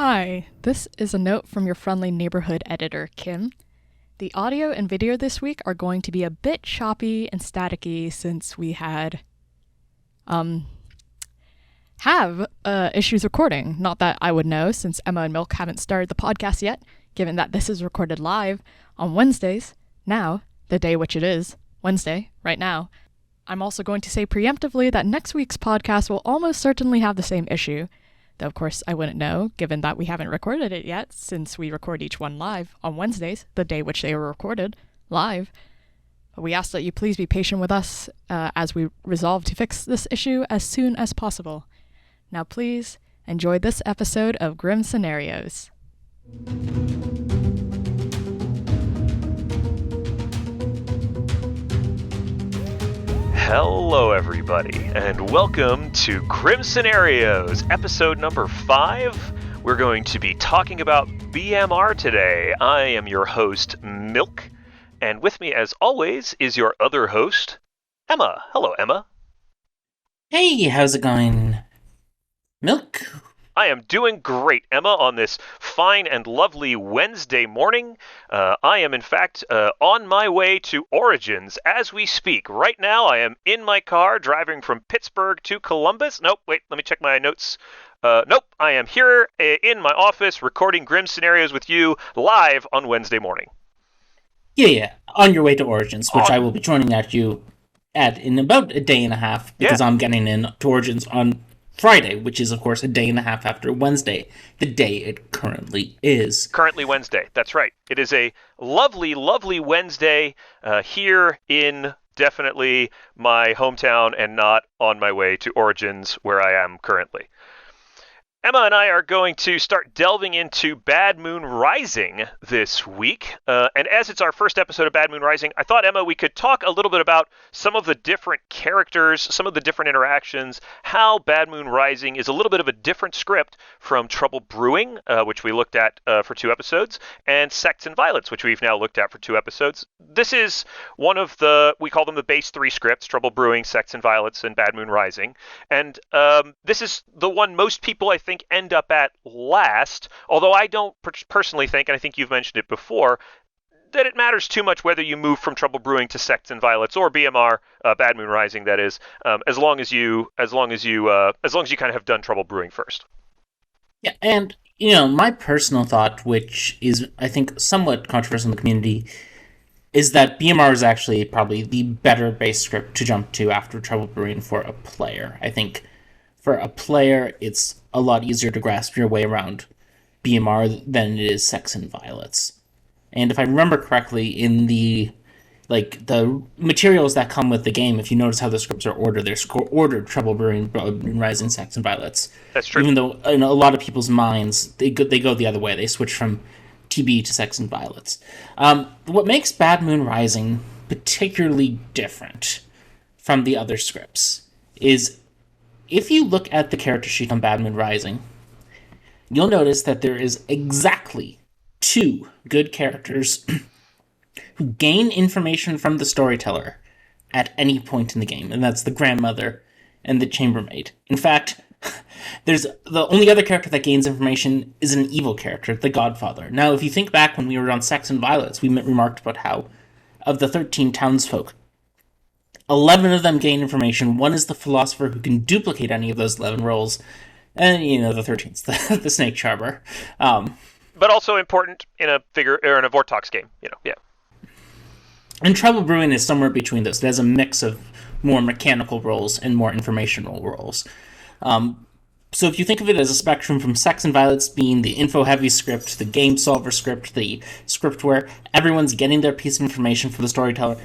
Hi, this is a note from your friendly neighborhood editor, Kim. The audio and video this week are going to be a bit choppy and staticky since we have issues recording. Not that I would know, since Emma and Milk haven't started the podcast yet, given that this is recorded live on Wednesdays, now, the day which it is, Wednesday, right now. I'm also going to say preemptively that next week's podcast will almost certainly have the same issue. Though, of course, I wouldn't know, given that we haven't recorded it yet, since we record each one live on Wednesdays, the day which they were recorded, live. But we ask that you please be patient with us as we resolve to fix this issue as soon as possible. Now please, enjoy this episode of Grim Scenarios. Hello everybody, and welcome to Grim Scenarios, episode number 5. We're going to be talking about BMR today. I am your host, Milk, and with me as always is your other host, Emma. Hello, Emma. Hey, how's it going, Milk? I am doing great, Emma, on this fine and lovely Wednesday morning. I am, in fact, on my way to Origins as we speak. Right now, I am in my car driving from Pittsburgh to Columbus. Nope, wait, let me check my notes. Nope, I am here in my office recording Grim Scenarios with you live on Wednesday morning. Yeah, on your way to Origins, which I will be joining you in about a day and a half, because I'm getting in to Origins on Friday, which is, of course, a day and a half after Wednesday, the day it currently is. Currently Wednesday, that's right. It is a lovely, lovely Wednesday here in definitely my hometown and not on my way to Origins where I am currently. Emma and I are going to start delving into Bad Moon Rising this week. And as it's our first episode of Bad Moon Rising, I thought, Emma, we could talk a little bit about some of the different characters, some of the different interactions, how Bad Moon Rising is a little bit of a different script from Trouble Brewing, which we looked at for 2 episodes, and Sects and Violets, which we've now looked at for 2 episodes. This is one of we call them the base 3 scripts, Trouble Brewing, Sects and Violets, and Bad Moon Rising. And this is the one most people, I think, end up at last, although I don't personally think, and I think you've mentioned it before, that it matters too much whether you move from Trouble Brewing to Sects and Violets or BMR, Bad Moon Rising, that is, as long as you kind of have done Trouble Brewing first. Yeah, and my personal thought, which is I think somewhat controversial in the community, is that BMR is actually probably the better base script to jump to after Trouble Brewing for a player. I think for a player, it's a lot easier to grasp your way around BMR than it is Sects and Violets. And if I remember correctly, in the materials that come with the game, if you notice how the scripts are ordered, they're ordered Trouble Brewing, Rising, Sects and Violets. That's true. Even though in a lot of people's minds, they go the other way. They switch from TB to Sects and Violets. What makes Bad Moon Rising particularly different from the other scripts is, if you look at the character sheet on Bad Moon Rising, you'll notice that there is exactly 2 good characters who gain information from the storyteller at any point in the game, and that's the grandmother and the chambermaid. In fact, there's the only other character that gains information is an evil character, the Godfather. Now, if you think back when we were on Sects and Violets, we remarked about how, of the 13 townsfolk, 11 of them gain information. 1 is the philosopher who can duplicate any of those 11 roles. And, the 13th, the snake charmer. But also important in a Vortox game, yeah. And Trouble Brewing is somewhere between those. It has a mix of more mechanical roles and more informational roles. So if you think of it as a spectrum from Sects and Violets being the info-heavy script, the game solver script, the script where everyone's getting their piece of information from the storyteller,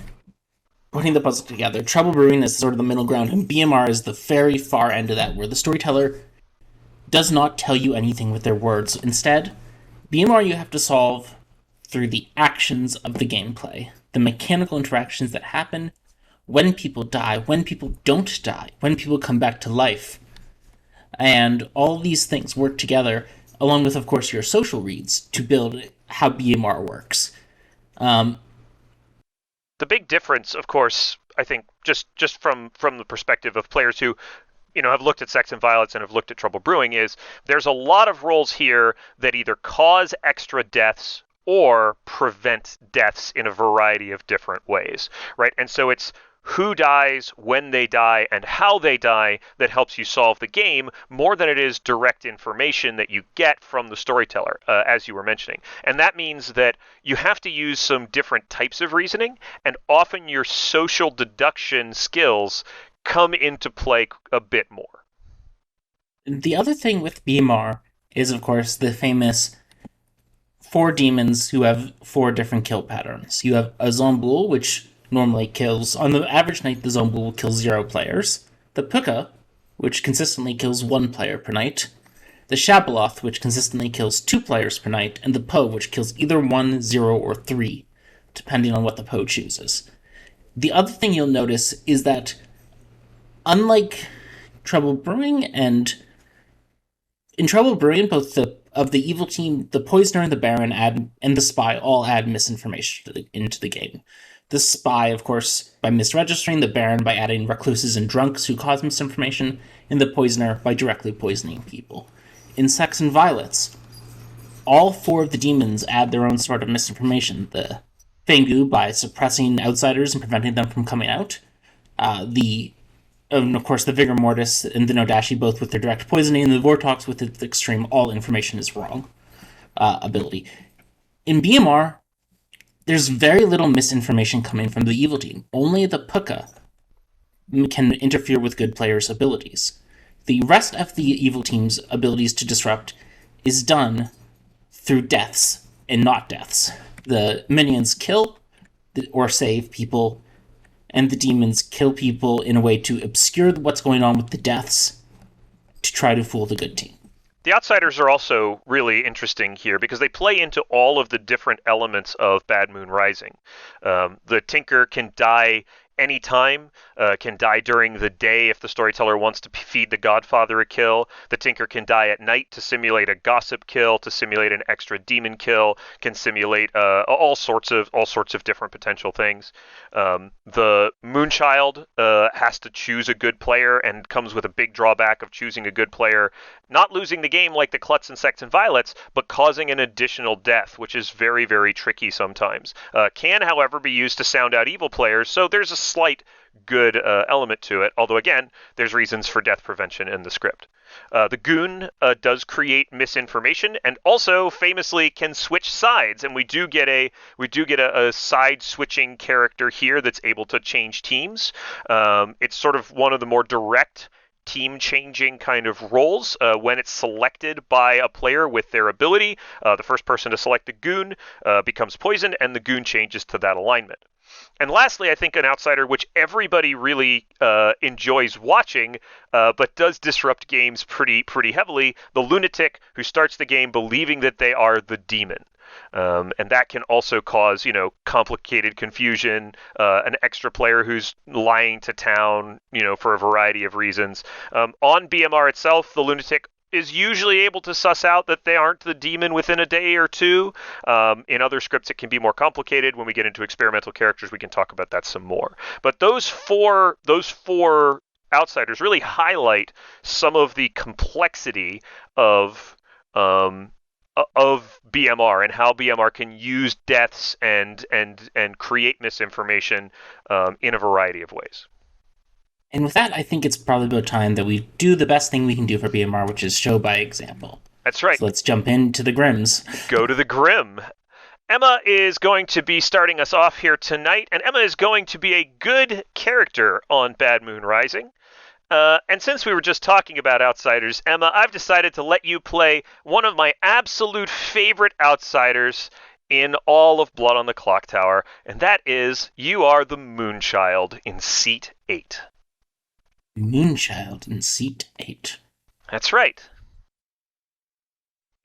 putting the puzzle together, Trouble Brewing is sort of the middle ground, and BMR is the very far end of that, where the storyteller does not tell you anything with their words. Instead, BMR you have to solve through the actions of the gameplay, the mechanical interactions that happen when people die, when people don't die, when people come back to life. And all these things work together, along with, of course, your social reads, to build how BMR works. The big difference, of course, I think, just from the perspective of players who have looked at Sex and Violence and have looked at Trouble Brewing is there's a lot of roles here that either cause extra deaths or prevent deaths in a variety of different ways, right? And so it's who dies, when they die, and how they die that helps you solve the game more than it is direct information that you get from the storyteller, as you were mentioning. And that means that you have to use some different types of reasoning, and often your social deduction skills come into play a bit more. The other thing with BMR is, of course, the famous 4 demons who have 4 different kill patterns. You have a Zomboul, which normally kills, on the average night, the Zomboul will kill 0 players. The Puka, which consistently kills 1 player per night. The Shabaloth, which consistently kills 2 players per night. And the Po, which kills either 1, 0, or 3, depending on what the Po chooses. The other thing you'll notice is that, unlike Trouble Brewing, and in Trouble Brewing, both of the evil team, the Poisoner and the Baron and the Spy all add misinformation into the game. The Spy, of course, by misregistering, the Baron by adding recluses and drunks who cause misinformation, and the Poisoner by directly poisoning people. In Sex and Violence, all 4 of the demons add their own sort of misinformation. The Fengu by suppressing outsiders and preventing them from coming out. And of course, the Vigor Mortis and the Nodashi, both with their direct poisoning, and the Vortox with its extreme all information is wrong ability. In BMR, there's very little misinformation coming from the evil team. Only the Puka can interfere with good players' abilities. The rest of the evil team's abilities to disrupt is done through deaths and not deaths. The minions kill or save people, and the demons kill people in a way to obscure what's going on with the deaths to try to fool the good team. The Outsiders are also really interesting here because they play into all of the different elements of Bad Moon Rising. The Tinker can die anytime, can die during the day if the storyteller wants to feed the Godfather a kill. The Tinker can die at night to simulate a gossip kill, to simulate an extra demon kill, can simulate all sorts of different potential things. The Moonchild has to choose a good player and comes with a big drawback of choosing a good player, not losing the game like the Klutz and Sex and Violets, but causing an additional death, which is very, very tricky sometimes. Can, however, be used to sound out evil players, so there's a slight good element to it, although again, there's reasons for death prevention in the script. The Goon does create misinformation and also famously can switch sides, and we do get a side switching character here that's able to change teams. It's sort of one of the more direct team-changing kind of roles when it's selected by a player with their ability. The first person to select the Goon becomes poisoned, and the Goon changes to that alignment. And lastly, I think an outsider which everybody really enjoys watching, but does disrupt games pretty heavily, the Lunatic, who starts the game believing that they are the demon. And that can also cause, complicated confusion, an extra player who's lying to town, for a variety of reasons. On BMR itself, the Lunatic is usually able to suss out that they aren't the demon within a day or two. In other scripts, it can be more complicated. When we get into experimental characters, we can talk about that some more. But those four outsiders really highlight some of the complexity of BMR and how BMR can use deaths and create misinformation in a variety of ways. And with that, I think it's probably about time that we do the best thing we can do for BMR, which is show by example. That's right. So let's jump into the Grims. Go to the Grim. Emma is going to be starting us off here tonight, and Emma is going to be a good character on Bad Moon Rising. And since we were just talking about outsiders, Emma, I've decided to let you play one of my absolute favorite outsiders in all of Blood on the Clocktower, and that is you are the Moonchild in Seat 8. Moonchild in Seat 8. That's right.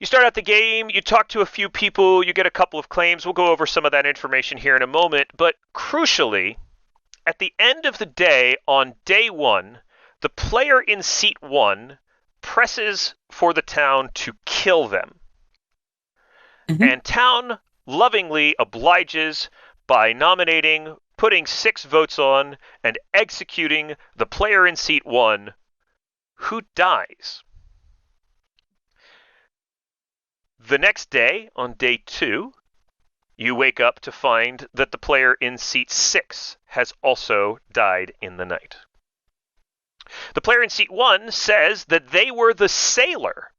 You start out the game, you talk to a few people, you get a couple of claims. We'll go over some of that information here in a moment. But crucially, at the end of the day, on day 1, the player in Seat 1 presses for the town to kill them. Mm-hmm. And town lovingly obliges by putting 6 votes on and executing the player in Seat 1 who dies. The next day, on day 2, you wake up to find that the player in seat 6 has also died in the night. The player in seat 1 says that they were the sailor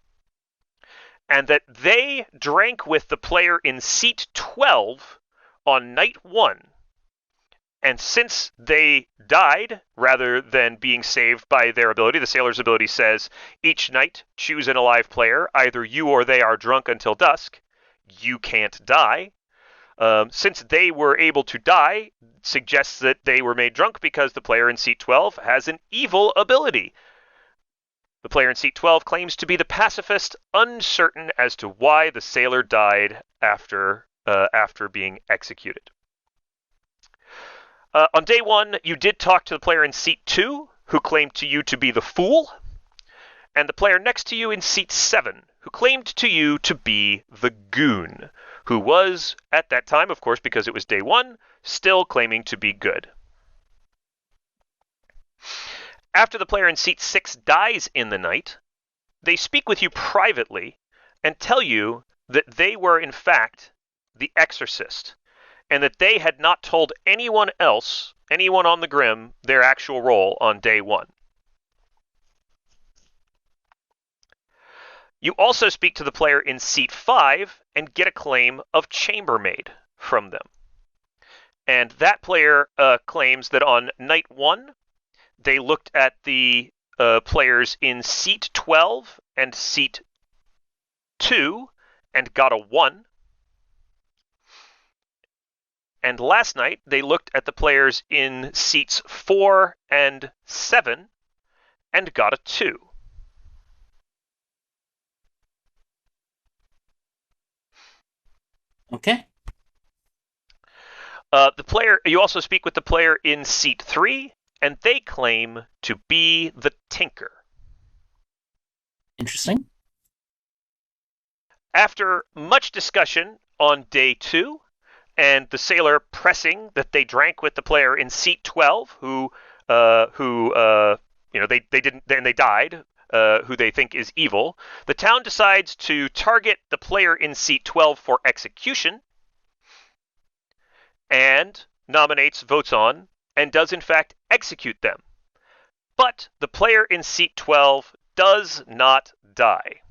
and that they drank with the player in seat 12 on night 1. And since they died, rather than being saved by their ability, the sailor's ability says, each night choose an alive player. Either you or they are drunk until dusk. You can't die. Since they were able to die, suggests that they were made drunk because the player in seat 12 has an evil ability. The player in seat 12 claims to be the pacifist, uncertain as to why the sailor died after being executed. On day 1, you did talk to the player in seat 2, who claimed to you to be the fool, and the player next to you in seat 7, who claimed to you to be the goon, who was, at that time, of course, because it was day 1, still claiming to be good. After the player in seat 6 dies in the night, they speak with you privately and tell you that they were, in fact, the exorcist, and that they had not told anyone else, anyone on the Grim, their actual role on day 1. You also speak to the player in seat 5 and get a claim of chambermaid from them. And that player claims that on night 1, they looked at the players in seat 12 and seat 2 and got a 1. And last night, they looked at the players in seats 4 and 7 and got a 2. Okay. You also speak with the player in seat 3, and they claim to be the Tinker. Interesting. After much discussion on day 2, and the sailor pressing that they drank with the player in seat 12, who they didn't, and they died, who they think is evil, the town decides to target the player in seat 12 for execution, and votes on, and does in fact execute them. But the player in seat 12 does not die.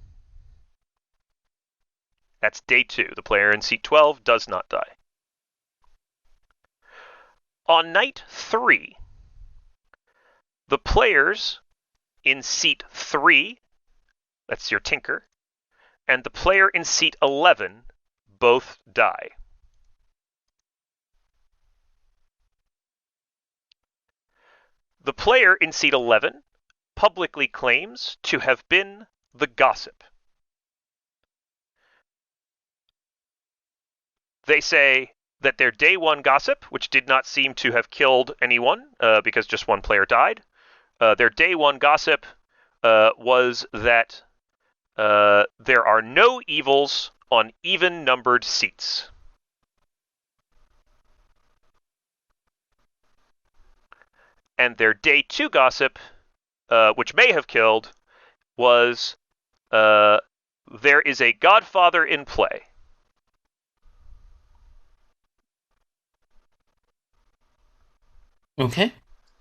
That's day 2. The player in seat 12 does not die. On night 3, the players in seat 3, that's your Tinker, and the player in seat 11 both die. The player in seat 11 publicly claims to have been the gossip. They say that their day 1 gossip, which did not seem to have killed anyone because just one player died, their day 1 gossip was that there are no evils on even-numbered seats. And their day 2 gossip, which may have killed, was there is a godfather in play. Okay.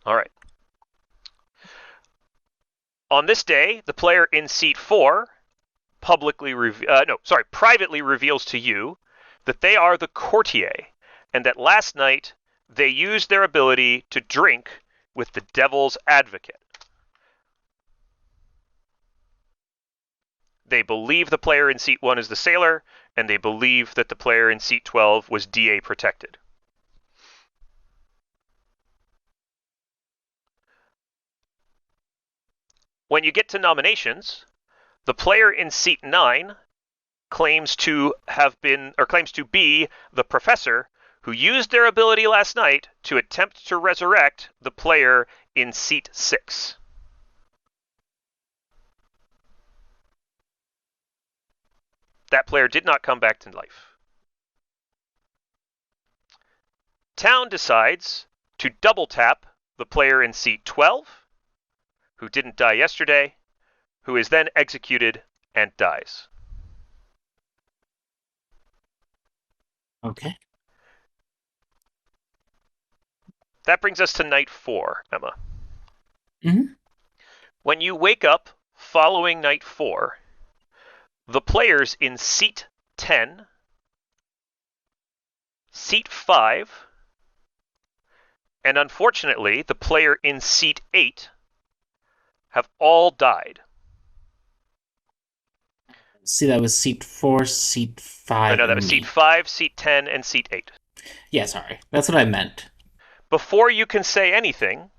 All right. On this day, the player in seat 4 privately reveals to you that they are the courtier, and that last night they used their ability to drink with the devil's advocate. They believe the player in seat 1 is the sailor, and they believe that the player in seat 12 was DA protected. When you get to nominations, the player in seat 9 claims to be the professor who used their ability last night to attempt to resurrect the player in seat 6. That player did not come back to life. Town decides to double tap the player in seat 12, who didn't die yesterday, who is then executed and dies. Okay. That brings us to night 4, Emma. Mm-hmm. When you wake up following night 4, the players in seat 10, seat 5, and unfortunately, the player in seat 8 have all died. See, that was seat 4, seat 5. No, that was seat 5, seat 10, and seat 8. Yeah, sorry. That's what I meant. Before you can say anything,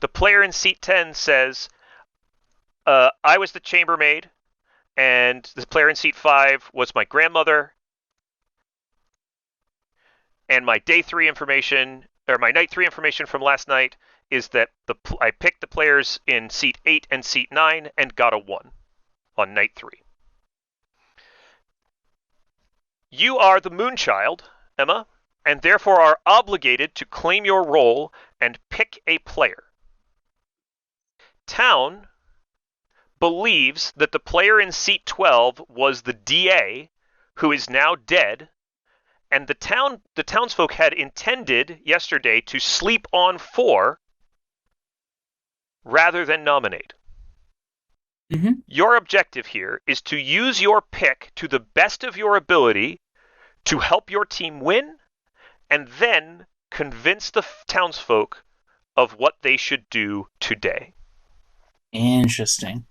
the player in seat 10 says, I was the chambermaid, and the player in seat 5 was my grandmother, and my day 3 information, or my night 3 information from last night is that I picked the players in seat 8 and seat 9 and got a 1 on night 3. You are the Moonchild, Emma, and therefore are obligated to claim your role and pick a player. Town believes that the player in seat 12 was the DA, who is now dead, and the townsfolk had intended yesterday to sleep on 4 rather than nominate. Mm-hmm. Your objective here is to use your pick to the best of your ability to help your team win, and then convince the townsfolk of what they should do today. Interesting.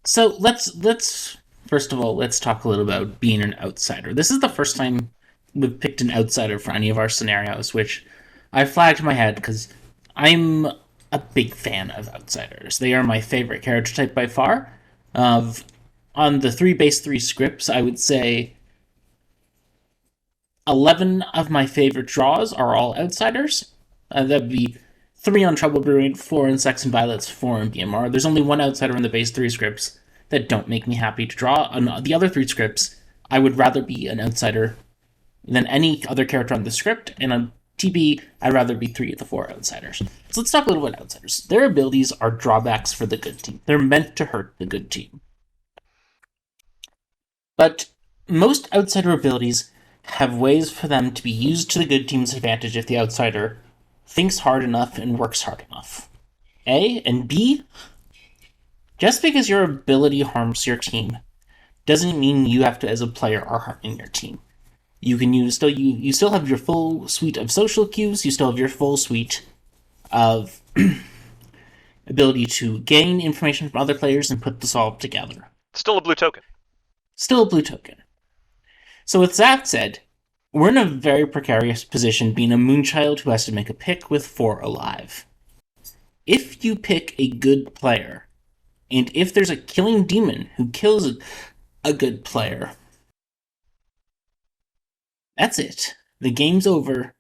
So let's first of all, let's talk a little about being an outsider. This is the first time we've picked an outsider for any of our scenarios, which I flagged in my head because I'm a big fan of outsiders. They are my favorite character type by far. On the 3 base 3 scripts, I would say 11 of my favorite draws are all outsiders. That'd be 3 on Trouble Brewing, 4 in Sex and Violets, 4 in BMR. There's only 1 outsider in the base 3 scripts that don't make me happy to draw. On the other 3 scripts, I would rather be an outsider than any other character on the script, and on TB, I'd rather be 3 of the 4 outsiders. So let's talk a little about outsiders. Their abilities are drawbacks for the good team. They're meant to hurt the good team. But most outsider abilities have ways for them to be used to the good team's advantage if the outsider thinks hard enough and works hard enough. A, and B, just because your ability harms your team doesn't mean you have to, as a player, are harming your team. You can use you still have your full suite of social cues, you still have your full suite of ability to gain information from other players and put this all together. Still a blue token. Still a blue token. So with that said, we're in a very precarious position being a Moonchild who has to make a pick with 4 alive. If you pick a good player, and if there's a killing demon who kills a good player, that's it. The game's over,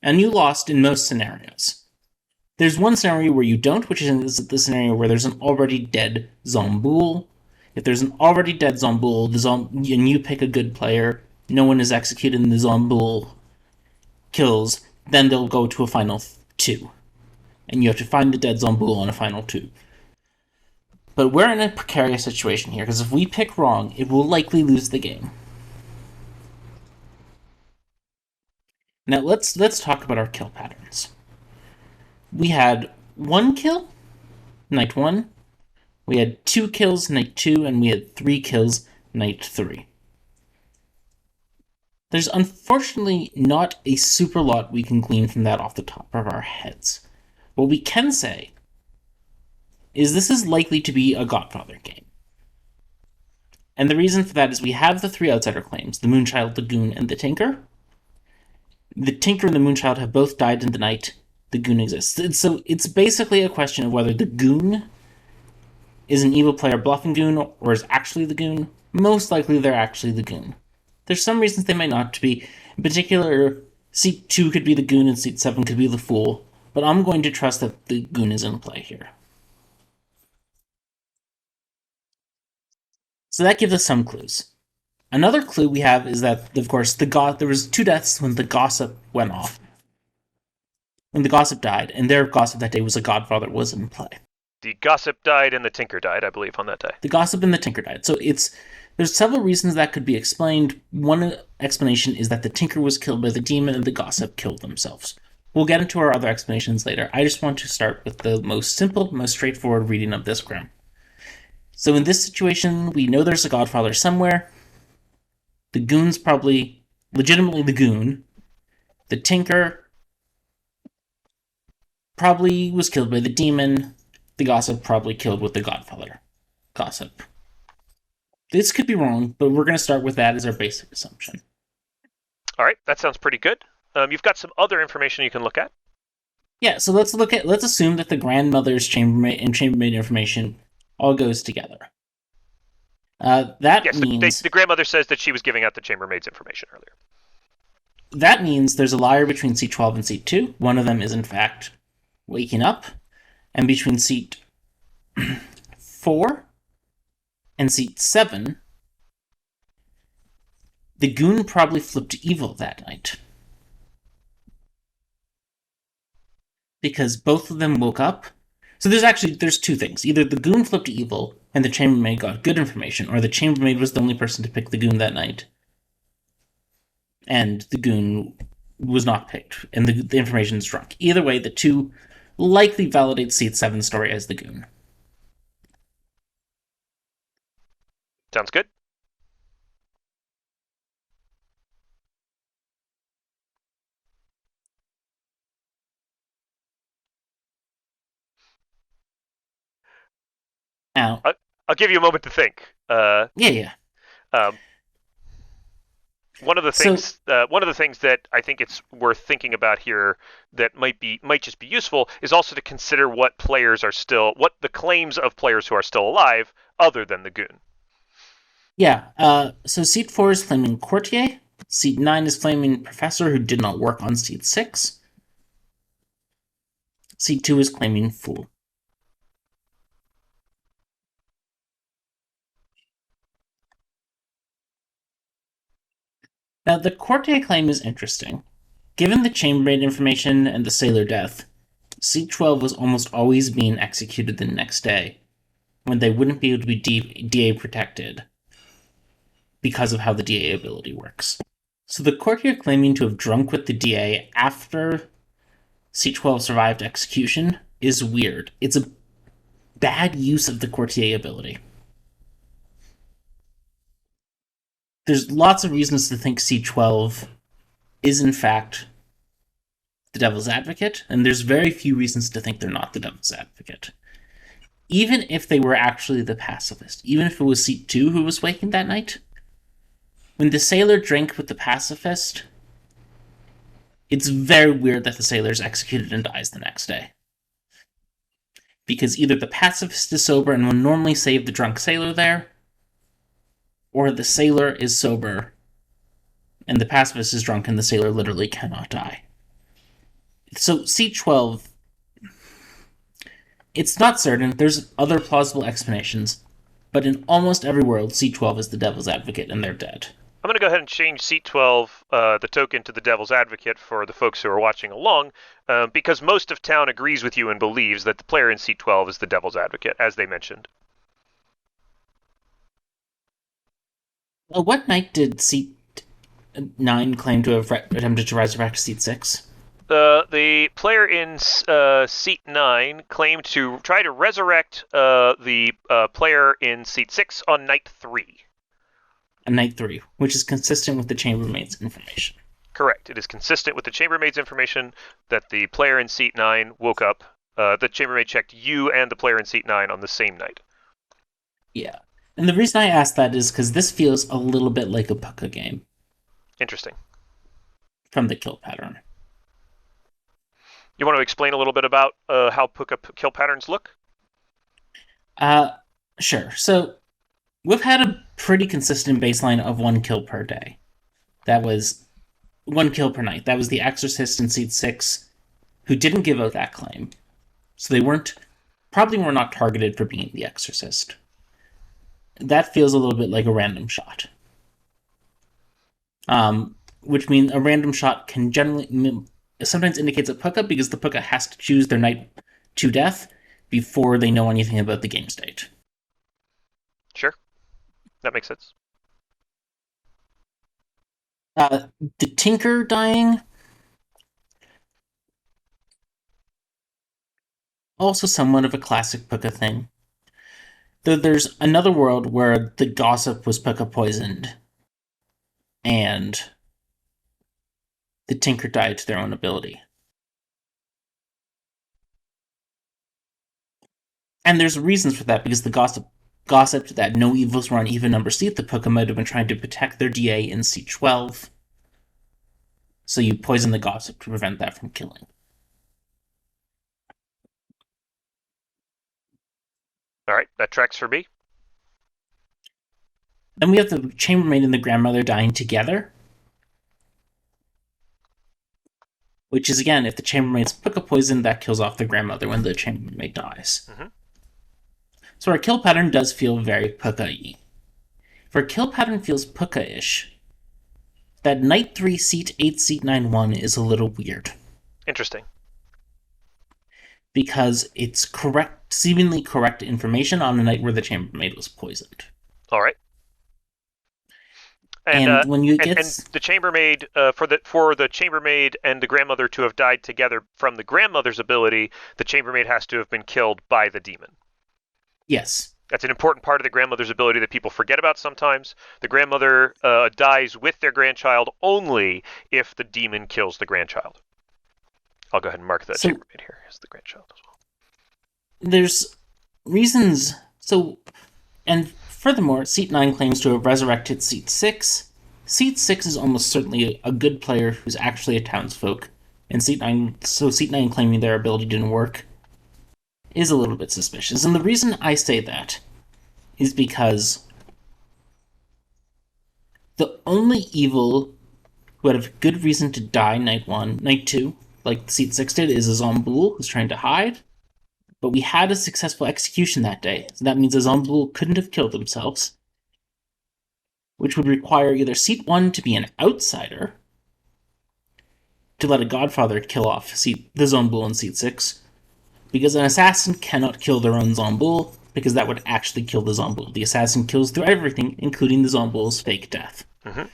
and you lost in most scenarios. There's one scenario where you don't, which is the scenario where there's an already dead Zomboul. If there's an already dead Zomboul, and you pick a good player, no one is executed and the Zomboul kills, then they'll go to a final 2. And you have to find the dead Zomboul on a final 2. But we're in a precarious situation here, because if we pick wrong, it will likely lose the game. Now let's talk about our kill patterns. We had 1 kill, night 1. We had 2 kills, night 2, and we had 3 kills, night 3. There's unfortunately not a super lot we can glean from that off the top of our heads. What we can say is this is likely to be a Godfather game. And the reason for that is we have the 3 outsider claims, the Moonchild, the Goon, and the Tinker. The Tinker and the Moonchild have both died in the night. The Goon exists. So it's basically a question of whether the Goon is an evil player bluffing Goon or is actually the Goon. Most likely they're actually the Goon. There's some reasons they might not be. In particular, seat 2 could be the Goon and seat 7 could be the Fool. But I'm going to trust that the Goon is in play here. So that gives us some clues. Another clue we have is that, of course, there was 2 deaths when the Gossip went off. When the Gossip died, and their Gossip that day was a Godfather was in play. The gossip died and the tinker died, I believe, on that day. The gossip and the tinker died. So there's several reasons that could be explained. One explanation is that the tinker was killed by the demon and the gossip killed themselves. We'll get into our other explanations later. I just want to start with the most simple, most straightforward reading of this grim. So in this situation, we know there's a godfather somewhere. The goon's probably legitimately the goon. The tinker probably was killed by the demon. The gossip probably killed with the godfather. Gossip. This could be wrong, but we're going to start with that as our basic assumption. All right, that sounds pretty good. You've got some other information you can look at. Yeah, so let's assume that the grandmother's chambermaid and chambermaid information all goes together. That means the grandmother says that she was giving out the chambermaid's information earlier. That means there's a liar between seat 12 and seat 2. One of them is, in fact, waking up. And between seat 4 and seat 7, the goon probably flipped evil that night. Because both of them woke up. So there's two things. Either the goon flipped evil and the chambermaid got good information, or the chambermaid was the only person to pick the goon that night. And the goon was not picked, and the information is drunk. Either way, the two likely validate seat 7's story as the goon. Sounds good. Now, I'll give you a moment to think. Yeah. One of the things that I think it's worth thinking about here that might just be useful is also to consider what the claims of players who are still alive other than the goon. Yeah. So seat 4 is claiming courtier. Seat 9 is claiming professor who did not work on seat 6. Seat 2 is claiming fool. Now, the courtier claim is interesting. Given the chambermaid information and the sailor death, seat 12 was almost always being executed the next day, when they wouldn't be able to be DA protected because of how the DA ability works. So the courtier claiming to have drunk with the DA after seat 12 survived execution is weird. It's a bad use of the courtier ability. There's lots of reasons to think C12 is, in fact, the devil's advocate, and there's very few reasons to think they're not the devil's advocate. Even if they were actually the pacifist, even if it was seat 2 who was waking that night, when the sailor drank with the pacifist, it's very weird that the sailor's executed and dies the next day. Because either the pacifist is sober and will normally save the drunk sailor there, or the sailor is sober, and the pacifist is drunk, and the sailor literally cannot die. So C12, it's not certain. There's other plausible explanations, but in almost every world, C12 is the devil's advocate, and they're dead. I'm going to go ahead and change seat 12, the token, to the devil's advocate for the folks who are watching along, because most of town agrees with you and believes that the player in seat 12 is the devil's advocate, as they mentioned. What night did seat 9 claim to have attempted to resurrect seat 6? The player in seat 9 claimed to try to resurrect the player in seat 6 on night 3. On night 3, which is consistent with the chambermaid's information. Correct. It is consistent with the chambermaid's information that the player in seat 9 woke up. The chambermaid checked you and the player in seat 9 on the same night. Yeah. And the reason I asked that is because this feels a little bit like a pucka game. Interesting. From the kill pattern. You want to explain a little bit about how pucka kill patterns look? Sure. So, we've had a pretty consistent baseline of 1 kill per day. That was 1 kill per night. That was the Exorcist in seat 6, who didn't give out that claim. So they probably were not targeted for being the Exorcist. That feels a little bit like a random shot. Which means a random shot can sometimes indicates a pucka because the pucka has to choose their night to death. before they know anything about the game state. Sure. That makes sense. The Tinker dying, also somewhat of a classic Puka thing. Though there's another world where the Gossip was Puka poisoned, and the Tinker died to their own ability. And there's reasons for that, because the Gossip that no evils were on even number seat, the Puka might have been trying to protect their DA in seat 12. So you poison the Gossip to prevent that from killing. All right, that tracks for me. Then we have the Chambermaid and the Grandmother dying together. Which is, again, if the Chambermaid's Puka poison, that kills off the Grandmother when the Chambermaid dies. Mm-hmm. So our kill pattern does feel very Puka-y. If our kill pattern feels Puka-ish, that Knight 3, Seat 8, Seat 9, 1 is a little weird. Interesting. Because it's seemingly correct information on a night where the Chambermaid was poisoned. All right. And when you get... And the Chambermaid, for the Chambermaid and the Grandmother to have died together from the Grandmother's ability, the Chambermaid has to have been killed by the demon. Yes. That's an important part of the Grandmother's ability that people forget about sometimes. The Grandmother dies with their grandchild only if the demon kills the grandchild. I'll go ahead and mark that Chambermaid here as the grandchild as well. There's reasons... And furthermore, Seat 9 claims to have resurrected Seat 6. Seat 6 is almost certainly a good player who's actually a townsfolk. And Seat 9 claiming their ability didn't work is a little bit suspicious. And the reason I say that is because the only evil who would have good reason to die night 2, like Seat 6 did, is a Zomboul who's trying to hide. But we had a successful execution that day, so that means the Zomboul couldn't have killed themselves, which would require either Seat 1 to be an outsider to let a Godfather kill off the Zomboul in Seat 6, because an assassin cannot kill their own Zomboul, because that would actually kill the Zomboul. The assassin kills through everything, including the Zomboul's fake death. Mm-hmm.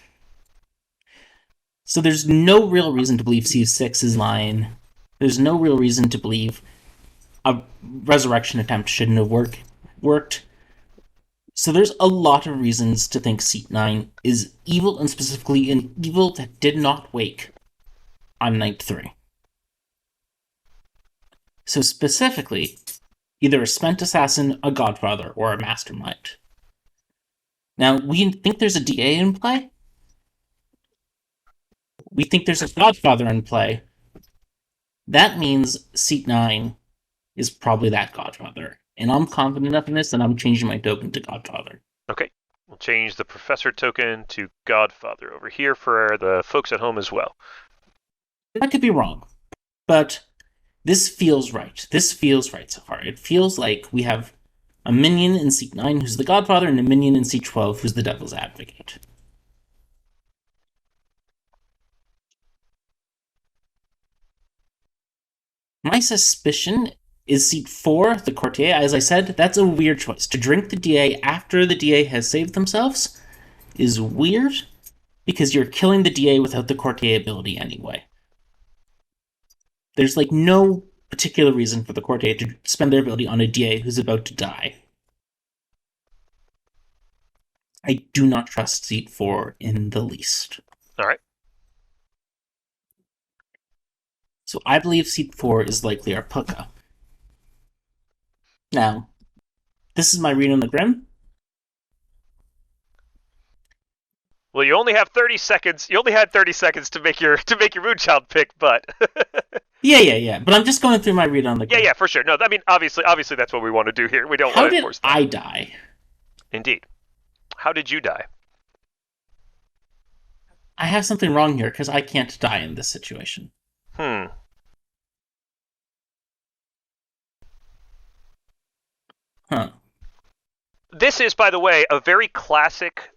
So there's no real reason to believe Seat 6 is lying. There's no real reason to believe a resurrection attempt shouldn't have worked. So there's a lot of reasons to think Seat 9 is evil, and specifically an evil that did not wake on night 3. So specifically, either a spent assassin, a Godfather, or a mastermind. Now, we think there's a DA in play. We think there's a Godfather in play. That means Seat 9 is probably that Godfather. And I'm confident enough in this that I'm changing my token to Godfather. Okay. We'll change the Professor token to Godfather over here for the folks at home as well. I could be wrong, but this feels right. This feels right so far. It feels like we have a minion in Seat 9 who's the Godfather and a minion in Seat 12 who's the Devil's Advocate. My suspicion is Seat 4, the Courtier. As I said, that's a weird choice. To drink the DA after the DA has saved themselves is weird, because you're killing the DA without the Courtier ability anyway. There's no particular reason for the Courtier to spend their ability on a DA who's about to die. I do not trust Seat 4 in the least. All right. So I believe Seat 4 is likely our Puka. Now, this is my read on the Grim. Well, you only have 30 seconds. You only had 30 seconds to make your Moonchild pick, but Yeah. But I'm just going through my read on the Grim. Yeah, for sure. No, I mean, obviously that's what we want to do here. We don't want to force that. How did I die? Indeed. How did you die? I have something wrong here, because I can't die in this situation. This is, by the way, a very classic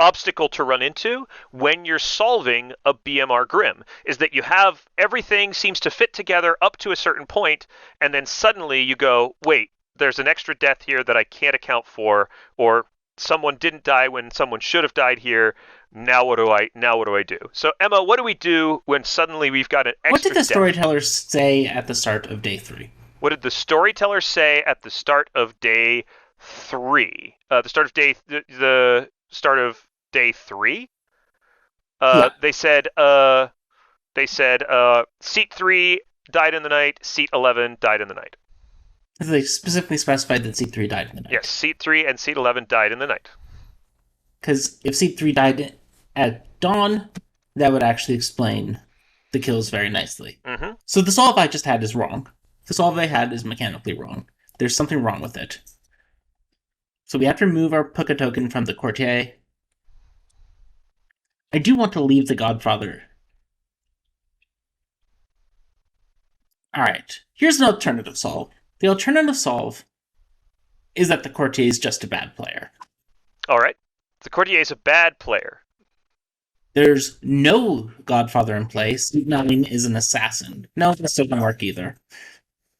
obstacle to run into when you're solving a BMR Grim, is that you have everything seems to fit together up to a certain point, and then suddenly you go, wait, there's an extra death here that I can't account for, or someone didn't die when someone should have died here. Now what do I do? So Emma, what do we do when suddenly we've got an extra What did the death? storyteller say at the start of day 3? What did the storyteller say at the start of day 3? The start of day 3? Yeah. They said seat 3 died in the night, seat 11 died in the night. They specifically specified that seat 3 died in the night. Yes, seat 3 and seat 11 died in the night. Because if seat 3 died at dawn, that would actually explain the kills very nicely. Mm-hmm. So the solve I just had is wrong. The solve I had is mechanically wrong. There's something wrong with it. So we have to remove our Puka token from the courtier. I do want to leave the Godfather. Alright, here's an alternative solve. The alternative solve is that the courtier is just a bad player. Alright. The courtier is a bad player. There's no Godfather in play. Seat 9 is an assassin. No, that doesn't work either.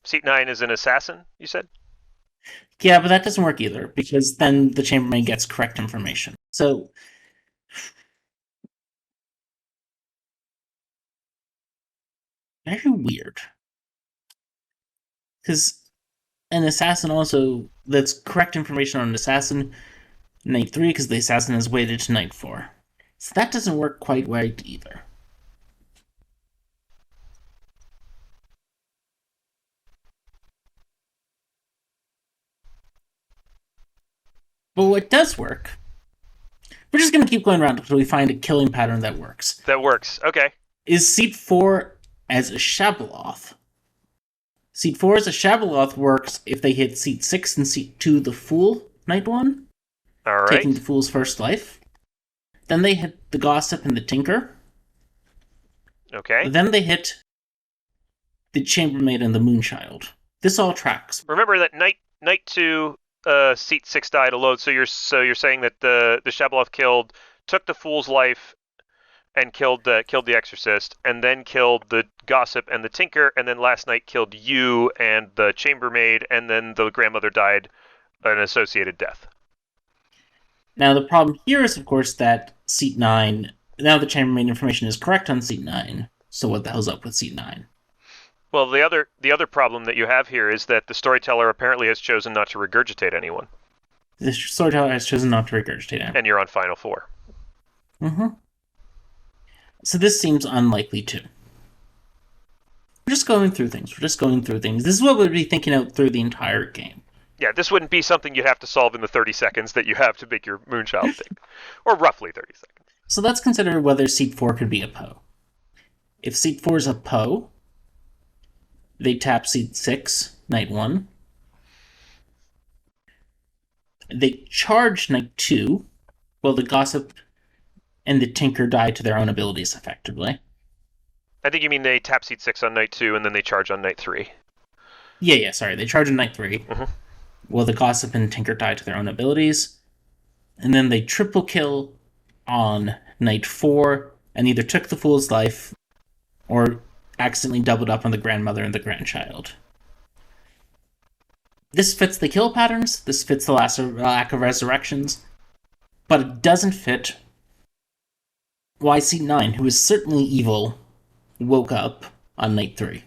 Seat 9 is an assassin, you said? Yeah, but that doesn't work either, because then the chambermaid gets correct information. So very weird. Because an assassin also, that's correct information on an assassin, night 3, because the assassin is weighted to night 4. So that doesn't work quite right either. But what does work, we're just going to keep going around until we find a killing pattern that works. That works, okay. Is seat 4 as a Shabaloth. Seat 4 as a Shabaloth works if they hit seat 6 and seat 2 the Fool, night 1. Alright. Taking the Fool's first life. Then they hit the Gossip and the Tinker. Okay. Then they hit the Chambermaid and the Moonchild. This all tracks. Remember that night 2, seat 6 died alone, so you're saying that the Shabaloth took the Fool's life and killed the Exorcist, and then killed the Gossip and the Tinker, and then last night killed you and the Chambermaid, and then the grandmother died an associated death. Now the problem here is, of course, that seat 9, now the Chambermaid information is correct on seat 9, so what the hell's up with seat 9? Well, the other problem that you have here is that the storyteller apparently has chosen not to regurgitate anyone. The storyteller has chosen not to regurgitate anyone. And you're on Final 4. Mm-hmm. So this seems unlikely too. We're just going through things. This is what we'd be thinking out through the entire game. Yeah, this wouldn't be something you'd have to solve in the 30 seconds that you have to make your Moonchild thing. Or roughly 30 seconds. So let's consider whether seat 4 could be a Poe. If seat 4 is a Poe, they tap seat 6, night 1. They charge night 2, while the Gossip and the Tinker die to their own abilities, effectively. I think you mean they tap seat 6 on night 2, and then they charge on night 3. Yeah, sorry. They charge on night 3, Mm-hmm. while the Gossip and Tinker die to their own abilities. And then they triple kill on night 4, and either took the Fool's life, or accidentally doubled up on the grandmother and the grandchild. This fits the kill patterns, this fits the lack of resurrections, but it doesn't fit why seat 9, who is certainly evil, woke up on night 3.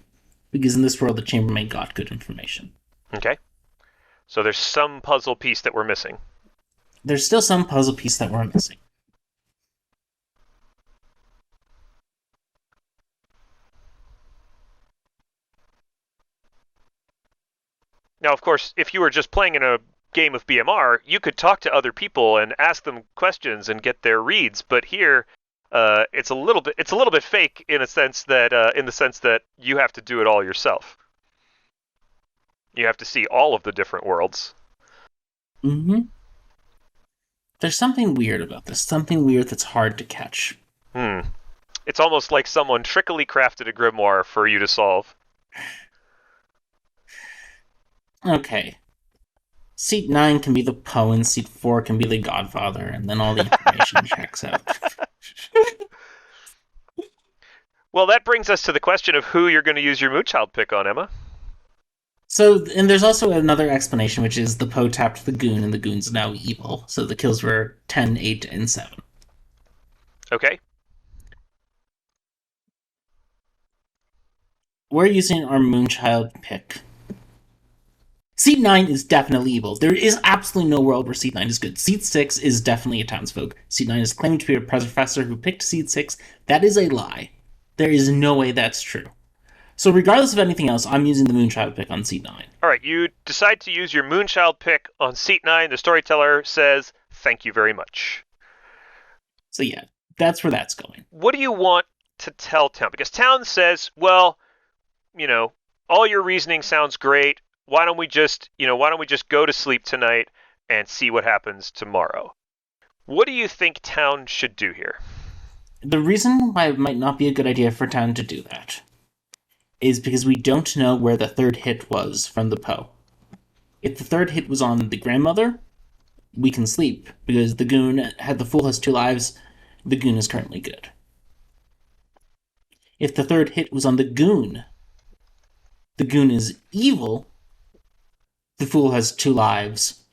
Because in this world, the Chambermaid got good information. Okay. So there's some puzzle piece that we're missing. There's still some puzzle piece that we're missing. Now, of course, if you were just playing in a game of BMR, you could talk to other people and ask them questions and get their reads. But here, it's a little bit fake in the sense that you have to do it all yourself. You have to see all of the different worlds. Mm-hmm. There's something weird about this. Something weird that's hard to catch. It's almost like someone trickily crafted a grimoire for you to solve. Okay. Seat 9 can be the Poe, and Seat 4 can be the Godfather, and then all the information checks out. Well, that brings us to the question of who you're going to use your Moonchild pick on, Emma. So, and there's also another explanation, which is the Poe tapped the Goon, and the Goon's now evil. So the kills were 10, 8, and 7. Okay. We're using our Moonchild pick. Seat 9 is definitely evil. There is absolutely no world where Seat 9 is good. Seat 6 is definitely a townsfolk. Seat 9 is claimed to be a professor who picked Seat 6. That is a lie. There is no way that's true. So regardless of anything else, I'm using the Moonchild pick on Seat 9. All right, you decide to use your Moonchild pick on Seat 9. The storyteller says, thank you very much. So yeah, that's where that's going. What do you want to tell Town? Because Town says, well, all your reasoning sounds great. Why don't we just go to sleep tonight and see what happens tomorrow? What do you think Town should do here? The reason why it might not be a good idea for Town to do that is because we don't know where the third hit was from the Poe. If the third hit was on the grandmother, we can sleep, because the Goon had the Fool has 2 lives, the Goon is currently good. If the third hit was on the Goon is evil, the Fool has 2 lives,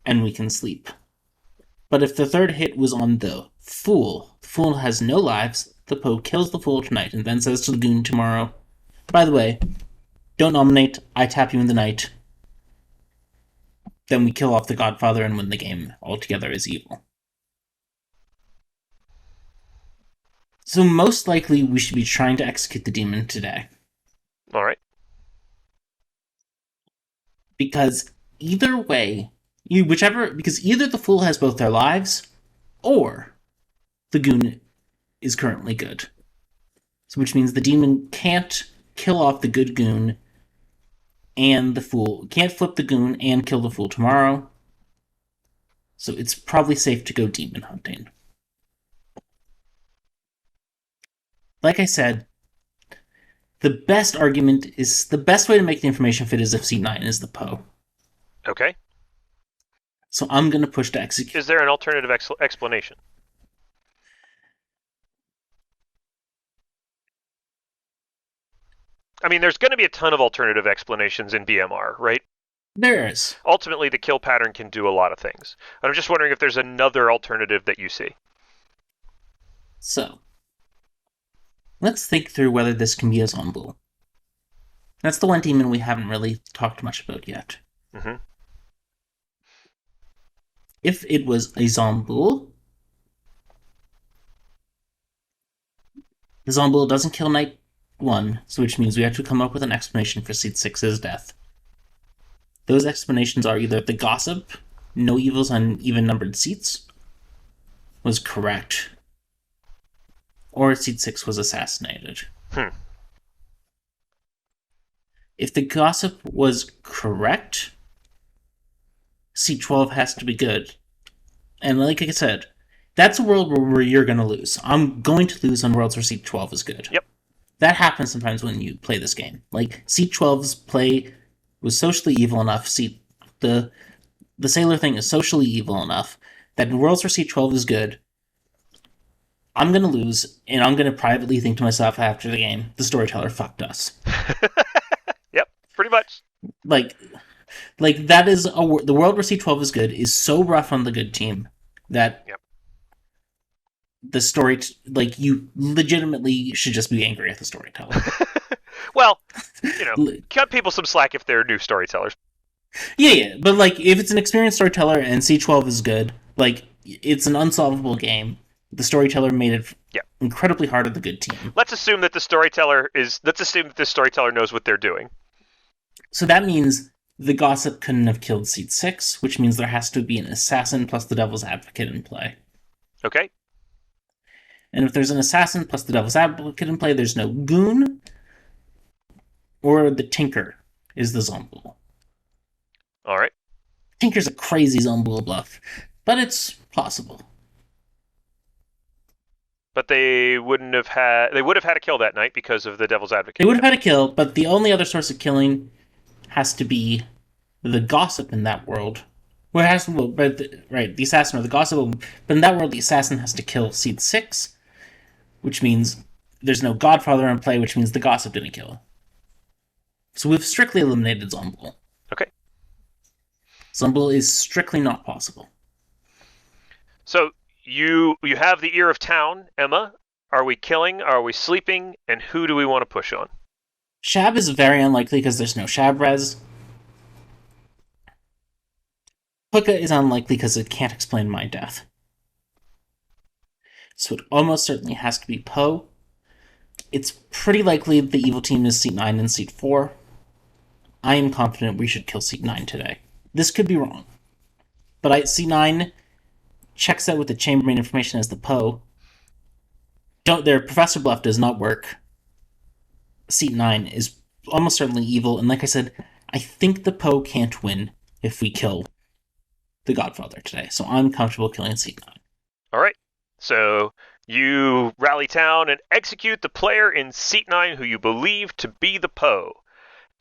and we can sleep. But if the third hit was on the Fool has no lives, the Poe kills the Fool tonight, and then says to the Goon tomorrow, by the way, don't nominate, I tap you in the night. Then we kill off the Godfather and win the game altogether as evil. So most likely we should be trying to execute the demon today. All right. Because either way, because either the Fool has both their lives, or the Goon is currently good. So which means the demon can't kill off the good Goon and the Fool. Can't flip the Goon and kill the Fool tomorrow. So it's probably safe to go demon hunting. Like I said, the best way to make the information fit is if C9 is the Poe. Okay. So I'm going to push to execute. Is there an alternative explanation? I mean, there's going to be a ton of alternative explanations in BMR, right? There is. Ultimately, the kill pattern can do a lot of things. I'm just wondering if there's another alternative that you see. So, let's think through whether this can be a Zomboul. That's the one demon we haven't really talked much about yet. Mm-hmm. If it was a Zomboul, the Zomboul doesn't kill Night 1, so which means we have to come up with an explanation for Seat 6's death. Those explanations are either the Gossip, no evils on even-numbered seats, was correct, or Seat 6 was assassinated. If the Gossip was correct, Seat 12 has to be good. And like I said, that's a world where you're going to lose. I'm going to lose on worlds where Seat 12 is good. Yep. That happens sometimes when you play this game. Like, Seat 12's play was socially evil enough. The Sailor thing is socially evil enough that in worlds where Seat 12 is good, I'm going to lose, and I'm going to privately think to myself after the game, the storyteller fucked us. Yep, pretty much. Like that is the world where Seat 12 is good is so rough on the good team that the story, you legitimately should just be angry at the storyteller. Well, cut people some slack if they're new storytellers. Yeah, but if it's an experienced storyteller and C12 is good, it's an unsolvable game. The storyteller made it incredibly hard on the good team. Let's assume that the storyteller knows what they're doing. So that means the Gossip couldn't have killed Seat 6, which means there has to be an assassin plus the Devil's Advocate in play. Okay. And if there's an assassin plus the Devil's Advocate in play, there's no Goon, or the Tinker is the Zomboul. All right. Tinker's a crazy Zomboul bluff, but it's possible. But they would have had a kill that night because of the Devil's Advocate. They would have had a kill, but the only other source of killing has to be the gossip in that world, the assassin or the gossip, but in that world, the assassin has to kill seed 6, which means there's no Godfather in play, which means the gossip didn't kill. So we've strictly eliminated Zombull. Okay. Zombull is strictly not possible. So you have the ear of town, Emma. Are we killing? Are we sleeping? And who do we want to push on? Shab is very unlikely because there's no Shab res. Puka is unlikely because it can't explain my death. So it almost certainly has to be Poe. It's pretty likely the evil team is seat 9 and seat 4. I am confident we should kill seat 9 today. This could be wrong. But seat 9 checks out with the chambermaid information as the Poe. Their Professor Bluff does not work. Seat 9 is almost certainly evil, and like I said, I think the Poe can't win if we kill the Godfather today, so I'm comfortable killing seat 9. Alright, so you rally town and execute the player in seat 9 who you believe to be the Poe.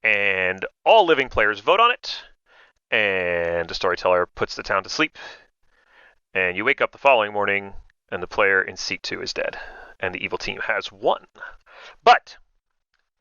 And all living players vote on it, and the storyteller puts the town to sleep. And you wake up the following morning, and the player in seat 2 is dead, and the evil team has won. But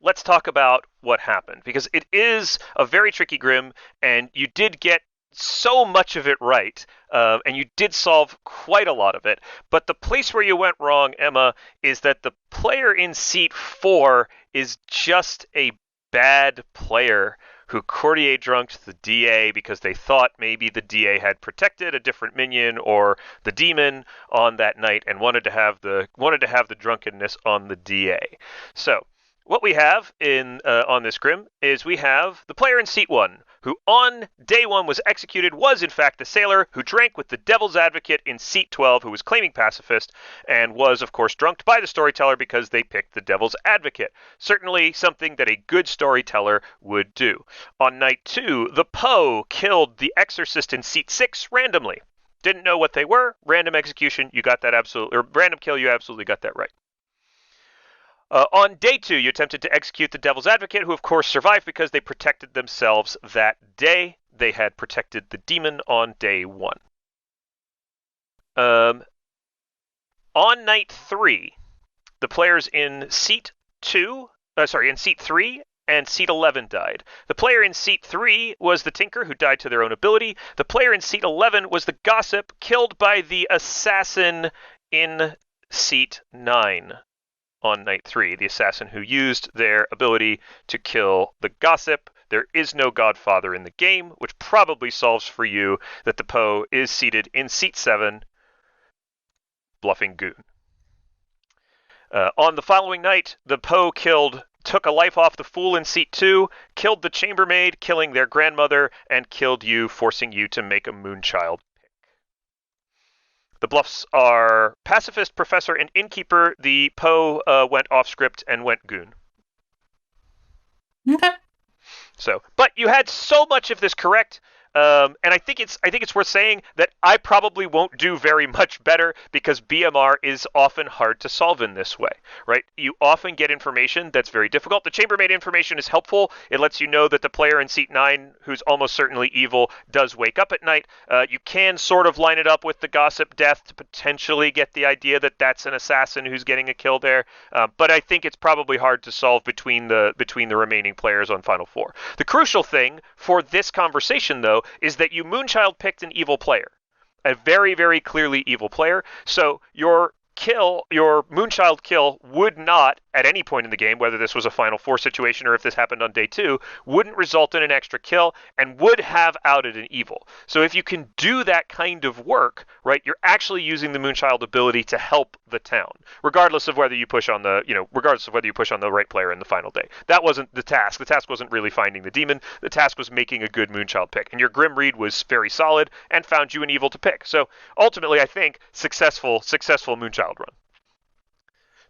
let's talk about what happened, because it is a very tricky Grim, and you did get so much of it right, and you did solve quite a lot of it. But the place where you went wrong, Emma, is that the player in seat 4 is just a bad player who courtier drunked the DA because they thought maybe the DA had protected a different minion or the demon on that night and wanted to have the drunkenness on the DA. So what we have on this Grim is we have the player in seat 1, who on day 1 was executed, was in fact the sailor who drank with the devil's advocate in seat 12, who was claiming pacifist, and was of course drunked by the storyteller because they picked the devil's advocate. Certainly something that a good storyteller would do. On night 2, the Poe killed the exorcist in seat 6 randomly. Didn't know what they were. Random execution, you got that absolutely, or random kill, you absolutely got that right. On day 2, you attempted to execute the devil's advocate, who of course survived because they protected themselves that day. They had protected the demon on day 1. On night 3, the players in seat 3 and seat 11 died. The player in seat 3 was the Tinker, who died to their own ability. The player in seat 11 was the Gossip, killed by the Assassin in seat 9. On night 3, the assassin who used their ability to kill the Gossip. There is no Godfather in the game, which probably solves for you that the Poe is seated in seat 7, bluffing Goon. On the following night, the Poe took a life off the Fool in seat 2, killed the Chambermaid, killing their grandmother, and killed you, forcing you to make a Moonchild. The bluffs are Pacifist, Professor, and Innkeeper. The Poe went off script and went Goon. Okay. So, but you had so much of this correct. And I think it's worth saying that I probably won't do very much better because BMR is often hard to solve in this way, right? You often get information that's very difficult. The chambermaid information is helpful. It lets you know that the player in seat 9, who's almost certainly evil, does wake up at night. You can sort of line it up with the Gossip death to potentially get the idea that that's an assassin who's getting a kill there. But I think it's probably hard to solve between the remaining players on Final Four. The crucial thing for this conversation, though, is that you Moonchild picked an evil player, a very, very clearly evil player. So your Moonchild kill would not, at any point in the game, whether this was a Final Four situation or if this happened on day 2, wouldn't result in an extra kill and would have outed an evil. So if you can do that kind of work, right, you're actually using the Moonchild ability to help the town, regardless of whether you push on the right player in the final day. That wasn't the task. The task wasn't really finding the demon. The task was making a good Moonchild pick. And your Grim Read was very solid and found you an evil to pick. So ultimately, I think successful Moonchild run.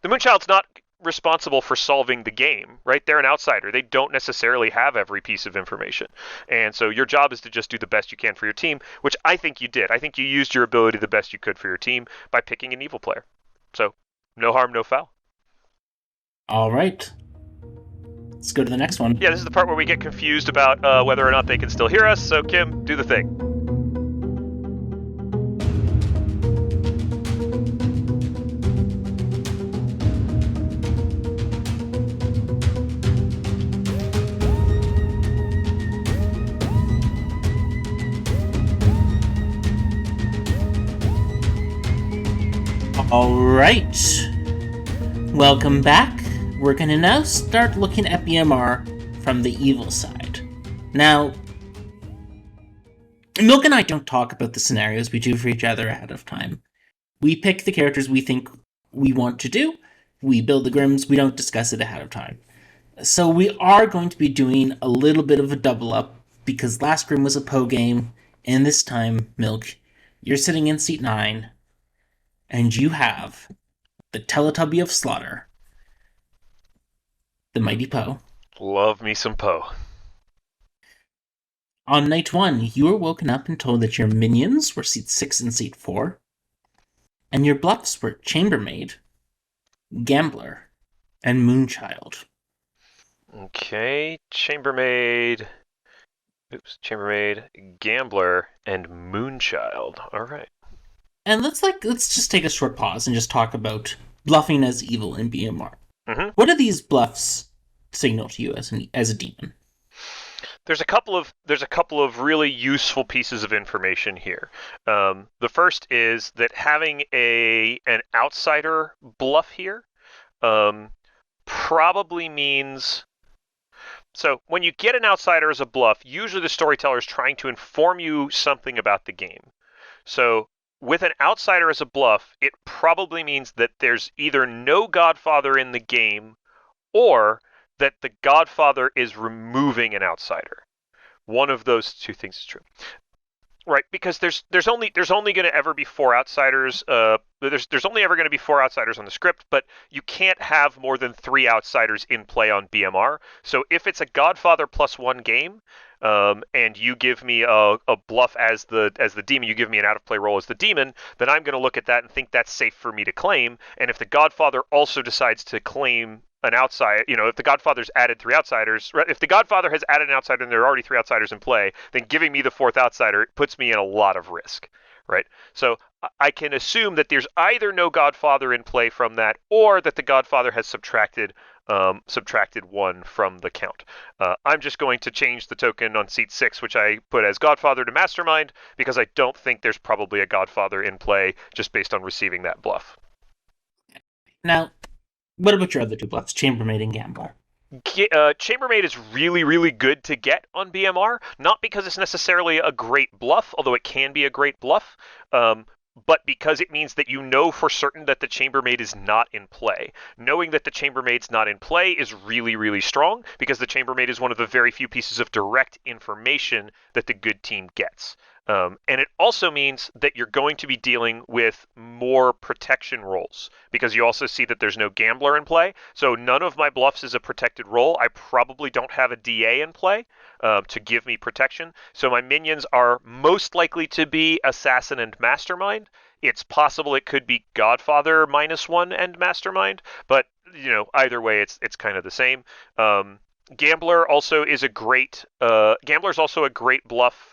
The Moonchild's not responsible for solving the game, right? They're an outsider. They don't necessarily have every piece of information. And so your job is to just do the best you can for your team, which I think you did. I think you used your ability the best you could for your team by picking an evil player. So no harm, no foul. All right. let's go to the next one. Yeah, this is the part where we get confused about whether or not they can still hear us. So, Kim, do the thing. All right. Welcome back. We're going to now start looking at BMR from the evil side. Now, Milk and I don't talk about the scenarios we do for each other ahead of time. We pick the characters we think we want to do. We build the Grims. We don't discuss it ahead of time. So we are going to be doing a little bit of a double up because last Grim was a Poe game, and this time, Milk, you're sitting in seat 9, and you have the Teletubby of Slaughter, the Mighty Poe. Love me some Poe. On night 1, you were woken up and told that your minions were seat 6 and seat 4, and your bluffs were Chambermaid, Gambler, and Moonchild. Okay, Chambermaid, Gambler, and Moonchild. All right. And let's just take a short pause and just talk about bluffing as evil in BMR. Mm-hmm. What do these bluffs signal to you as a demon? There's a couple of really useful pieces of information here. The first is that having an outsider bluff here probably means. So when you get an outsider as a bluff, usually the storyteller is trying to inform you something about the game. So with an outsider as a bluff, it probably means that there's either no Godfather in the game or that the Godfather is removing an outsider. One of those two things is true. Right, because there's only going to ever be 4 outsiders. There's only ever going to be 4 outsiders on the script, but you can't have more than 3 outsiders in play on BMR. So if it's a Godfather +1 game, and you give me a bluff as the demon, you give me an out of play roll as the demon, then I'm going to look at that and think that's safe for me to claim. And if the Godfather also decides to claim an outside, if the Godfather's added 3 outsiders, if the Godfather has added an outsider and there are already 3 outsiders in play, then giving me the 4th outsider puts me in a lot of risk, right? So I can assume that there's either no Godfather in play from that, or that the Godfather has subtracted 1 from the count. I'm just going to change the token on seat 6, which I put as Godfather, to Mastermind, because I don't think there's probably a Godfather in play just based on receiving that bluff. Now, what about your other 2 bluffs, Chambermaid and Gambler? Chambermaid is really, really good to get on BMR, not because it's necessarily a great bluff, although it can be a great bluff, but because it means that you know for certain that the Chambermaid is not in play. Knowing that the Chambermaid's not in play is really, really strong, because the Chambermaid is one of the very few pieces of direct information that the good team gets. And it also means that you're going to be dealing with more protection rolls, because you also see that there's no Gambler in play. So none of my bluffs is a protected roll. I probably don't have a DA in play to give me protection. So my minions are most likely to be Assassin and Mastermind. It's possible it could be Godfather -1 and Mastermind, but either way, it's kind of the same. Gambler also is a great. Gambler's also a great bluff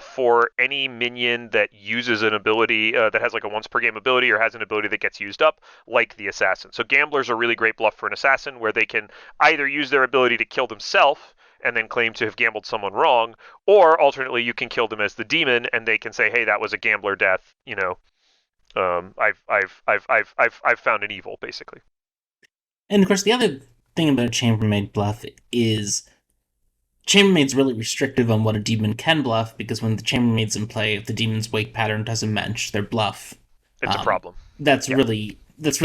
for any minion that uses an ability that has like a once per game ability, or has an ability that gets used up, like the Assassin. So Gambler's a really great bluff for an Assassin, where they can either use their ability to kill themselves and then claim to have gambled someone wrong, or alternately you can kill them as the demon and they can say, hey, that was a Gambler death. I've found an evil, basically. And of course, the other thing about a Chambermaid bluff is Chambermaid's really restrictive on what a demon can bluff, because when the Chambermaid's in play, if the demon's wake pattern doesn't match their bluff, it's a problem. That's really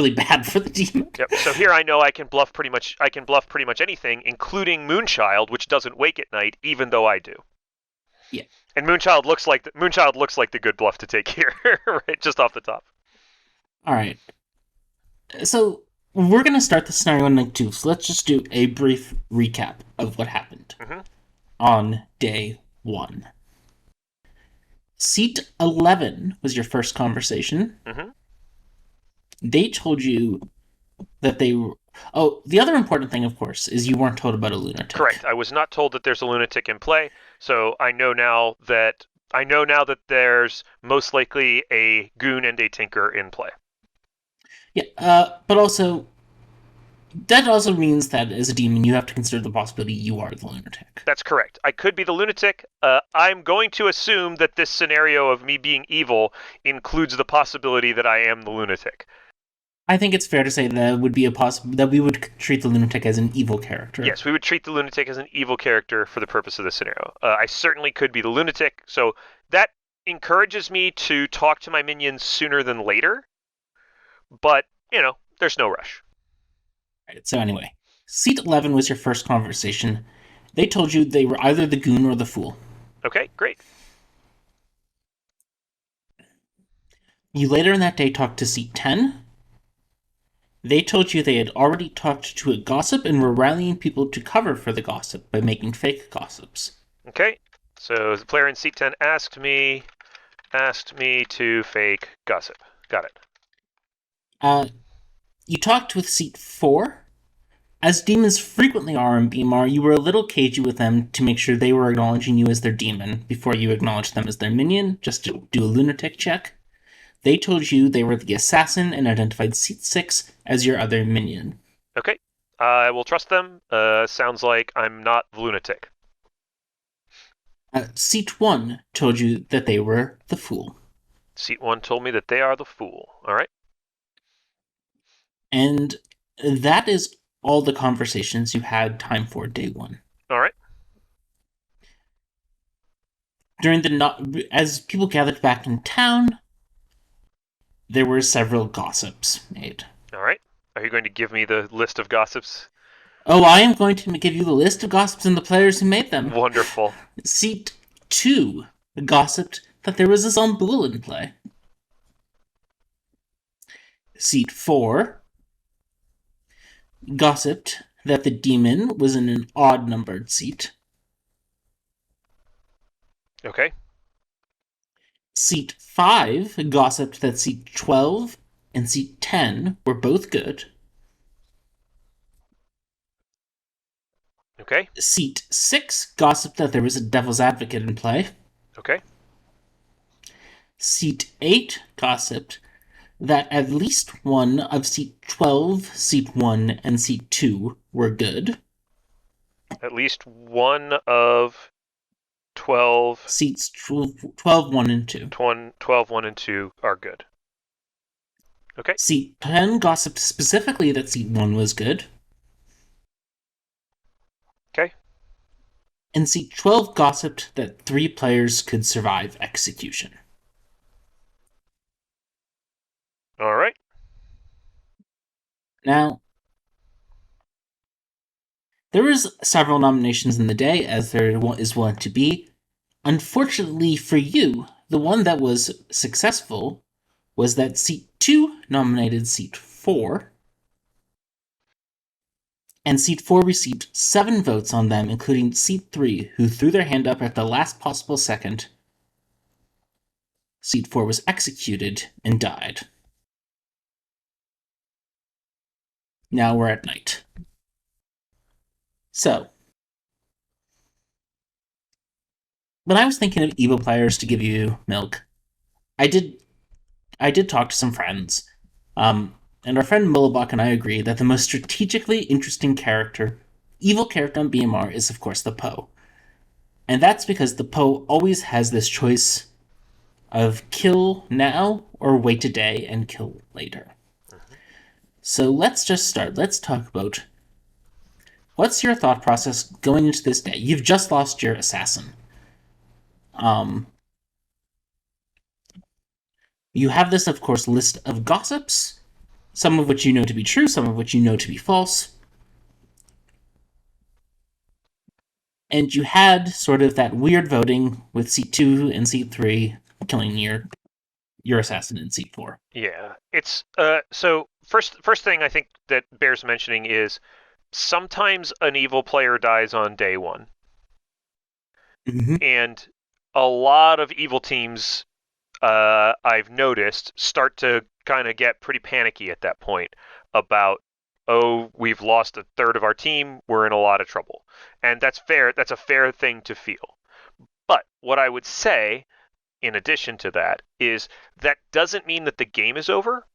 bad for the demon. Yep. So here I know I can bluff pretty much anything, including Moonchild, which doesn't wake at night, even though I do. Yeah. And Moonchild looks like the good bluff to take here, right? Just off the top. All right. So we're going to start the scenario on night 2, so let's just do a brief recap of what happened on day 1. Seat 11 was your first conversation. They told you that they were. Oh, the other important thing, of course, is you weren't told about a lunatic. Correct. I was not told that there's a lunatic in play, so I know now that there's most likely a goon and a tinker in play. Yeah, but also that also means that as a demon, you have to consider the possibility you are the lunatic. That's correct. I could be the lunatic. I'm going to assume that this scenario of me being evil includes the possibility that I am the lunatic. I think it's fair to say that would be that we would treat the lunatic as an evil character. Yes, we would treat the lunatic as an evil character for the purpose of this scenario. I certainly could be the lunatic, so that encourages me to talk to my minions sooner than later. But, there's no rush. Right, so anyway, seat 11 was your first conversation. They told you they were either the goon or the fool. Okay, great. You later in that day talked to seat 10. They told you they had already talked to a gossip and were rallying people to cover for the gossip by making fake gossips. Okay, so the player in seat 10 asked me to fake gossip. Got it. You talked with seat 4. As demons frequently are in BMR, you were a little cagey with them to make sure they were acknowledging you as their demon before you acknowledged them as their minion, just to do a lunatic check. They told you they were the assassin and identified seat 6 as your other minion. Okay, I will trust them. Sounds like I'm not the lunatic. Seat 1 told you that they were the fool. Seat 1 told me that they are the fool. All right. And that is all the conversations you had time for day 1. All right. As people gathered back in town, there were several gossips made. All right. Are you going to give me the list of gossips? Oh, I am going to give you the list of gossips and the players who made them. Wonderful. Seat 2 gossiped that there was a Zomboul in play. Seat 4 gossiped that the demon was in an odd-numbered seat. Okay. Seat 5 gossiped that seat 12 and seat 10 were both good. Okay. Seat 6 gossiped that there was a devil's advocate in play. Okay. Seat 8 gossiped that at least one of seat 12, seat 1, and seat 2 were good. At least one of 12... Seats 12, 1, and 2. 12, 1, and 2 are good. Okay. Seat 10 gossiped specifically that seat 1 was good. Okay. And seat 12 gossiped that 3 players could survive execution. All right. Now, there was several nominations in the day, as there is one to be. Unfortunately for you, the one that was successful was that seat 2 nominated seat 4, and seat 4 received 7 votes on them, including seat 3, who threw their hand up at the last possible second. Seat 4 was executed and died. Now we're at night. So, when I was thinking of evil players to give you milk, I did talk to some friends, and our friend Mullibach and I agree that the most strategically interesting evil character on BMR is, of course, the Poe. And that's because the Poe always has this choice of kill now or wait a day and kill later. So let's just start. Let's talk about what's your thought process going into this day. You've just lost your assassin. You have this, of course, list of gossips, some of which you know to be true, some of which you know to be false. And you had sort of that weird voting with seat 2 and seat 3 killing your assassin in seat 4. Yeah, it's so first thing I think that bears mentioning is sometimes an evil player dies on day 1. Mm-hmm. And a lot of evil teams I've noticed start to kind of get pretty panicky at that point about oh, we've lost a third of our team, we're in a lot of trouble. And that's fair. That's a fair thing to feel. But what I would say, in addition to that, is that doesn't mean that the game is over,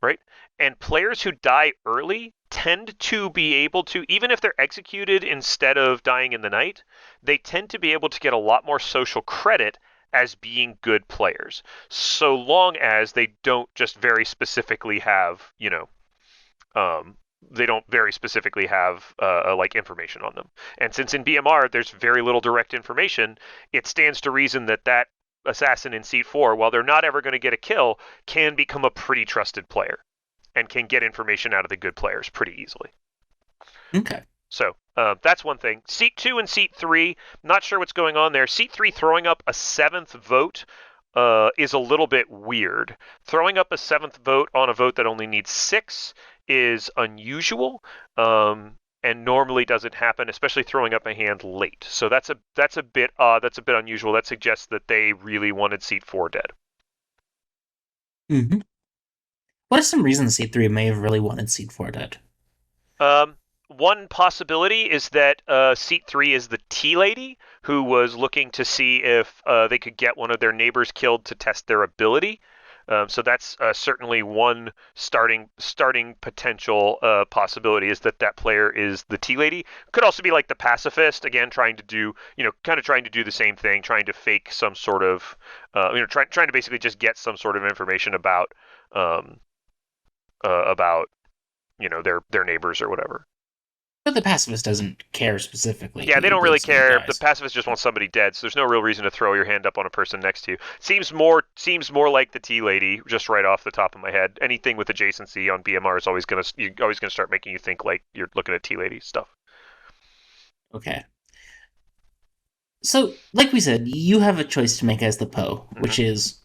right? And players who die early tend to be able to, even if they're executed instead of dying in the night, they tend to be able to get a lot more social credit as being good players, so long as they don't just very specifically have, they don't very specifically have like information on them. And since in BMR there's very little direct information, it stands to reason that that assassin in seat 4, while they're not ever going to get a kill, can become a pretty trusted player and can get information out of the good players pretty easily. Okay. So that's one thing. Seat 2 and Seat 3, not sure what's going on there. Seat 3 throwing up a 7th vote is a little bit weird. Throwing up a 7th vote on a vote that only needs 6 is unusual, and normally doesn't happen, especially throwing up a hand late. So that's a bit odd. That's a bit unusual. That suggests that they really wanted Seat 4 dead. Mm-hmm. What are some reasons Seat 3 may have really wanted Seat 4 dead? One possibility is that Seat 3 is the tea lady who was looking to see if they could get one of their neighbors killed to test their ability. So that's certainly one starting potential possibility, is that player is the tea lady. Could also be like the pacifist, again, trying to do the same thing, trying to fake some sort of, trying to basically just get some sort of information about their neighbors or whatemore. But the pacifist doesn't care specifically. Yeah, they don't really care. The pacifist just wants somebody dead, so there's no real reason to throw your hand up on a person next to you. Seems more like the tea lady, just right off the top of my head. Anything with adjacency on BMR is always gonna start making you think like you're looking at tea lady stuff. Okay. So, like we said, you have a choice to make as the Poe, which is,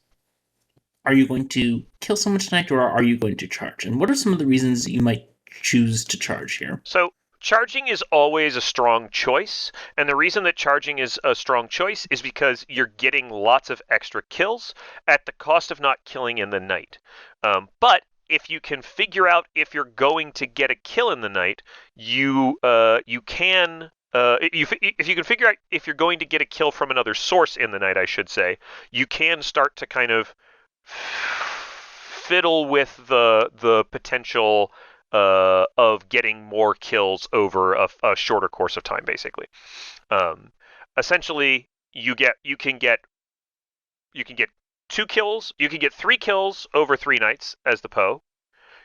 are you going to kill someone tonight, or are you going to charge? And what are some of the reasons you might choose to charge here? So, charging is always a strong choice, and the reason that charging is a strong choice is because you're getting lots of extra kills at the cost of not killing in the night. But if you can figure out if you're going to get a kill in the night, if you can figure out if you're going to get a kill from another source in the night, I should say, you can start to kind of fiddle with the potential of getting more kills over a shorter course of time, basically. Essentially, you can get 2 kills. You can get 3 kills over 3 nights as the Poe.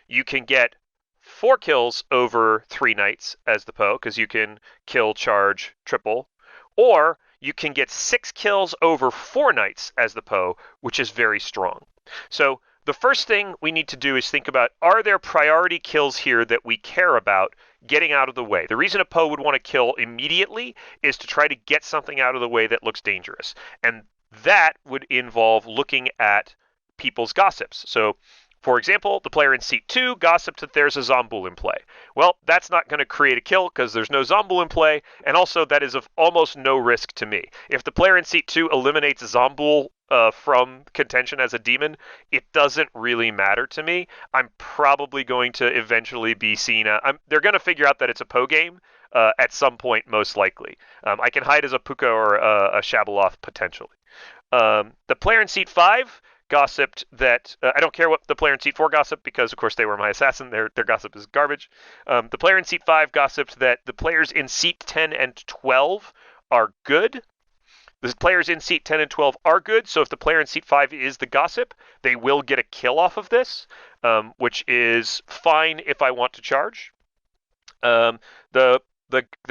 You can get 4 kills over 3 nights as the Poe, because you can kill, charge, triple. Or you can get 6 kills over 4 nights as the Poe, which is very strong. So the first thing we need to do is think about, are there priority kills here that we care about getting out of the way? The reason a Poe would want to kill immediately is to try to get something out of the way that looks dangerous. And that would involve looking at people's gossips. So, for example, the player in seat 2 gossiped that there's a Zomboul in play. Well, that's not going to create a kill because there's no Zomboul in play, and also that is of almost no risk to me. If the player in seat 2 eliminates Zomboul from contention as a demon, it doesn't really matter to me. I'm probably going to eventually be seen. They're going to figure out that it's a Poe game at some point, most likely. I can hide as a Puka or a Shabaloth potentially. The player in seat 5 gossiped that I don't care what the player in seat 4 gossiped, because of course they were my assassin. Their gossip is garbage. The player in seat 5 gossiped that the players in seat 10 and 12 are good. The players in seat 10 and 12 are good, so if the player in seat 5 is the gossip, they will get a kill off of this, which is fine if I want to charge. The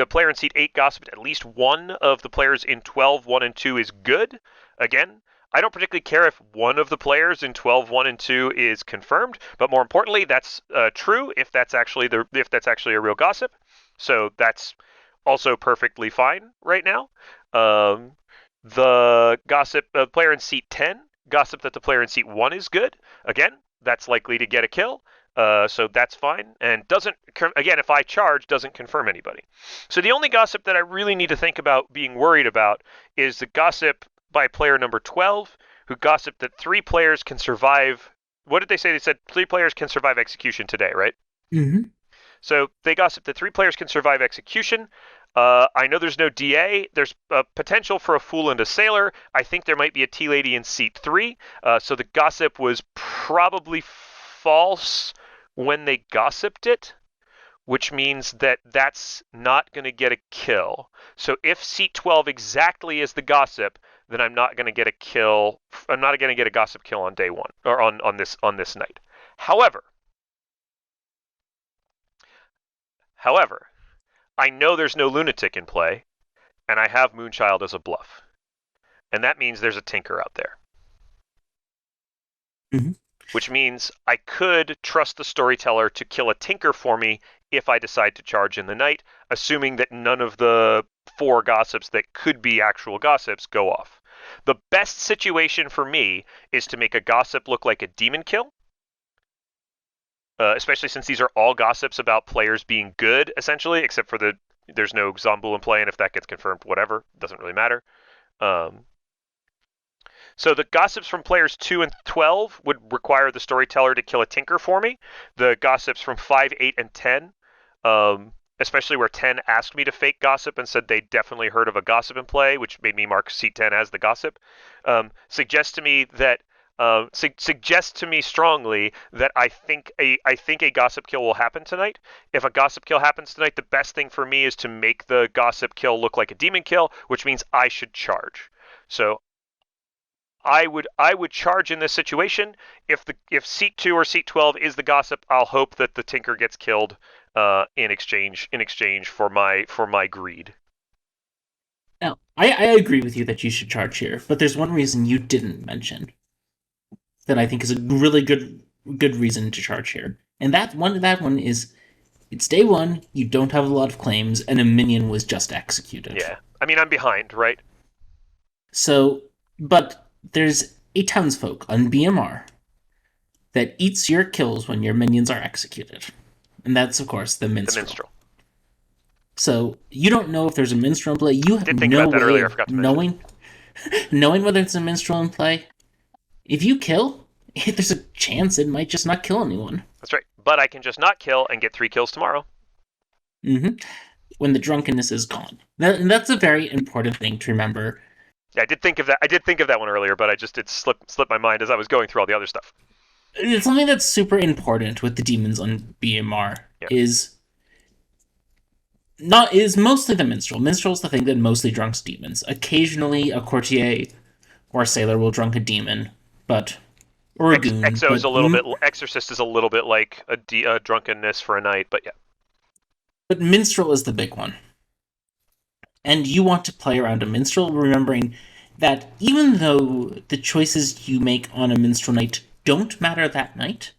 player in seat 8 gossiped at least one of the players in 12, 1 and 2 is good. Again, I don't particularly care if one of the players in 12, 1 and 2 is confirmed, but more importantly, that's true if that's actually a real gossip. So that's also perfectly fine right now. The player in seat 10 gossip that the player in seat 1 is good. Again, that's likely to get a kill. So that's fine, and if I charge, doesn't confirm anybody. So the only gossip that I really need to think about being worried about is the gossip by player number 12, who gossiped that 3 players can survive. What did they say? They said 3 players can survive execution today, right? Mm-hmm. So they gossip that 3 players can survive execution. I know there's no DA. There's potential for a fool and a sailor. I think there might be a tea lady in seat 3. So the gossip was probably false when they gossiped it, which means that that's not going to get a kill. So if seat 12 exactly is the gossip, then I'm not going to get a kill. I'm not going to get a gossip kill on day 1 or on this night. However, I know there's no lunatic in play, and I have Moonchild as a bluff. And that means there's a tinker out there. Mm-hmm. Which means I could trust the storyteller to kill a tinker for me if I decide to charge in the night, assuming that none of the 4 gossips that could be actual gossips go off. The best situation for me is to make a gossip look like a demon kill, especially since these are all gossips about players being good, essentially, except for there's no Zombu in play, and if that gets confirmed, whatever, doesn't really matter. So the gossips from players 2 and 12 would require the storyteller to kill a tinker for me. The gossips from 5, 8, and 10, especially where 10 asked me to fake gossip and said they definitely heard of a gossip in play, which made me mark seat 10 as the gossip, suggest to me strongly that I think a gossip kill will happen tonight. If a gossip kill happens tonight, the best thing for me is to make the gossip kill look like a demon kill, which means I should charge. So I would charge in this situation. If seat 2 or seat 12 is the gossip, I'll hope that the tinker gets killed in exchange for my greed. Now, I agree with you that you should charge here, but there's one reason you didn't mention that I think is a really good reason to charge here, and that one is it's day 1. You don't have a lot of claims, and a minion was just executed. Yeah, I mean I'm behind, right? So, but there's a townsfolk on BMR that eats your kills when your minions are executed. And that's, of course, the minstrel. So, you don't know if there's a minstrel in play. You have no way of knowing whether it's a minstrel in play. If you kill, there's a chance it might just not kill anyone. That's right. But I can just not kill and get 3 kills tomorrow. Mm-hmm. When the drunkenness is gone. And that's a very important thing to remember. Yeah, I did think of that one earlier, but it slipped my mind as I was going through all the other stuff. It's something that's super important with the demons on BMR is mostly the minstrel. Minstrel's the thing that mostly drunks demons. Occasionally, a courtier or a sailor will drunk a demon, or a goon. Exorcist is a little bit like a drunkenness for a night, but yeah. But minstrel is the big one. And you want to play around a minstrel, remembering that even though the choices you make on a minstrel night don't matter that night,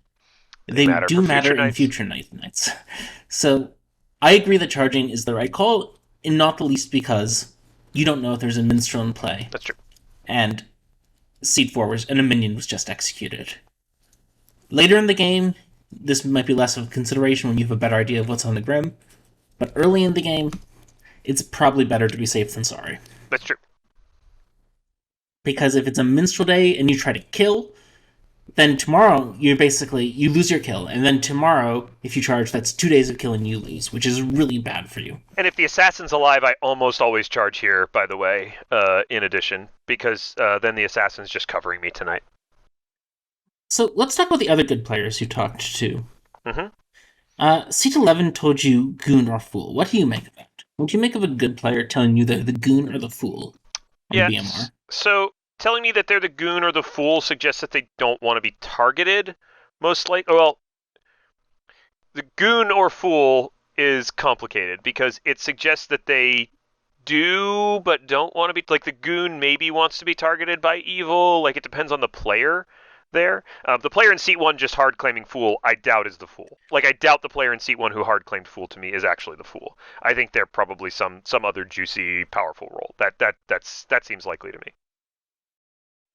they do matter in future nights. So I agree that charging is the right call, and not the least because you don't know if there's a minstrel in play. That's true. And seat 4 and a minion was just executed. Later in the game, this might be less of a consideration when you have a better idea of what's on the Grim, but early in the game, it's probably better to be safe than sorry. That's true. Because if it's a minstrel day and you try to kill, then tomorrow you lose your kill. And then tomorrow, if you charge, that's 2 days of killing you lose, which is really bad for you. And if the assassin's alive, I almost always charge here, by the way, in addition, because then the assassin's just covering me tonight. So let's talk about the other good players you talked to. Mm-hmm. Seat 11 told you goon or fool. What do you make of that? What do you make of a good player telling you they're the goon or the fool on BMR? So telling me that they're the goon or the fool suggests that they don't want to be targeted, most likely. Well, the goon or fool is complicated because it suggests that they do but don't want to be, like the goon maybe wants to be targeted by evil, like it depends on the player there. The player in seat 1 just hard claiming fool, I doubt is the fool. Like I doubt the player in seat 1 who hard claimed fool to me is actually the fool. I think they're probably some other juicy powerful role. That seems likely to me.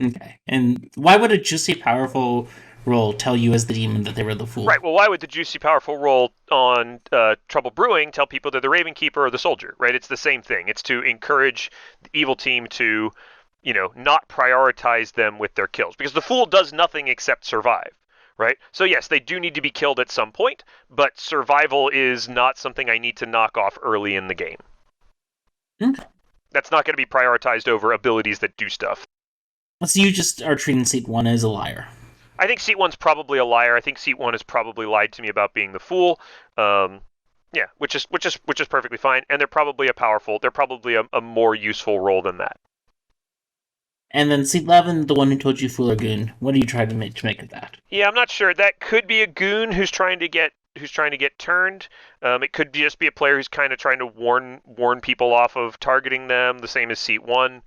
Okay. And why would a juicy powerful role tell you as the demon that they were the fool? Right. Well, why would the juicy powerful role on Trouble Brewing tell people they're the Raven Keeper or the Soldier? Right. It's the same thing. It's to encourage the evil team to, not prioritize them with their kills, because the fool does nothing except survive, right? So yes, they do need to be killed at some point, but survival is not something I need to knock off early in the game. Okay. That's not going to be prioritized over abilities that do stuff. So you just are treating Seat 1 as a liar. I think Seat 1's probably a liar. I think Seat 1 has probably lied to me about being the fool. Yeah, which is perfectly fine. And they're probably a more useful role than that. And then Seat 11, the one who told you fool or goon. What do you try to make of that? Yeah, I'm not sure. That could be a goon who's trying to get turned. It could just be a player who's kind of trying to warn people off of targeting them. The same as Seat 1.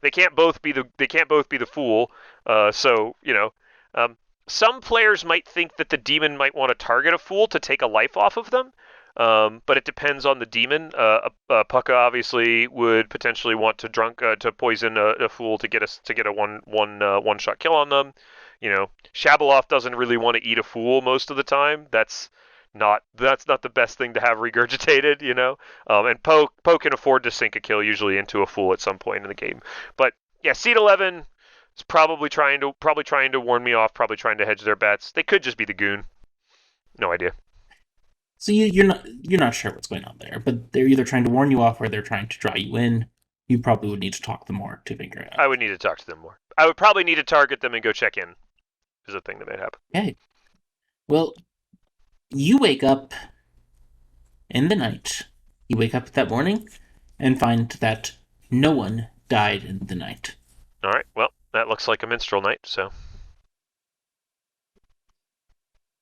They can't both be the fool. So some players might think that the demon might want to target a fool to take a life off of them. But it depends on the demon. Pucka obviously would potentially want to poison a fool to get a one shot kill on them. Shabalov doesn't really want to eat a fool most of the time. That's not the best thing to have regurgitated. And Poe can afford to sink a kill usually into a fool at some point in the game. But yeah, Seat 11 is probably trying to warn me off. Probably trying to hedge their bets. They could just be the goon. No idea. So you're not sure what's going on there, but they're either trying to warn you off or they're trying to draw you in. You probably would need to talk to them more to figure it out. I would need to talk to them more. I would probably need to target them and go check in. Is a thing that might happen. Okay. Well, you wake up in the night. You wake up that morning and find that no one died in the night. All right. Well, that looks like a minstrel night. So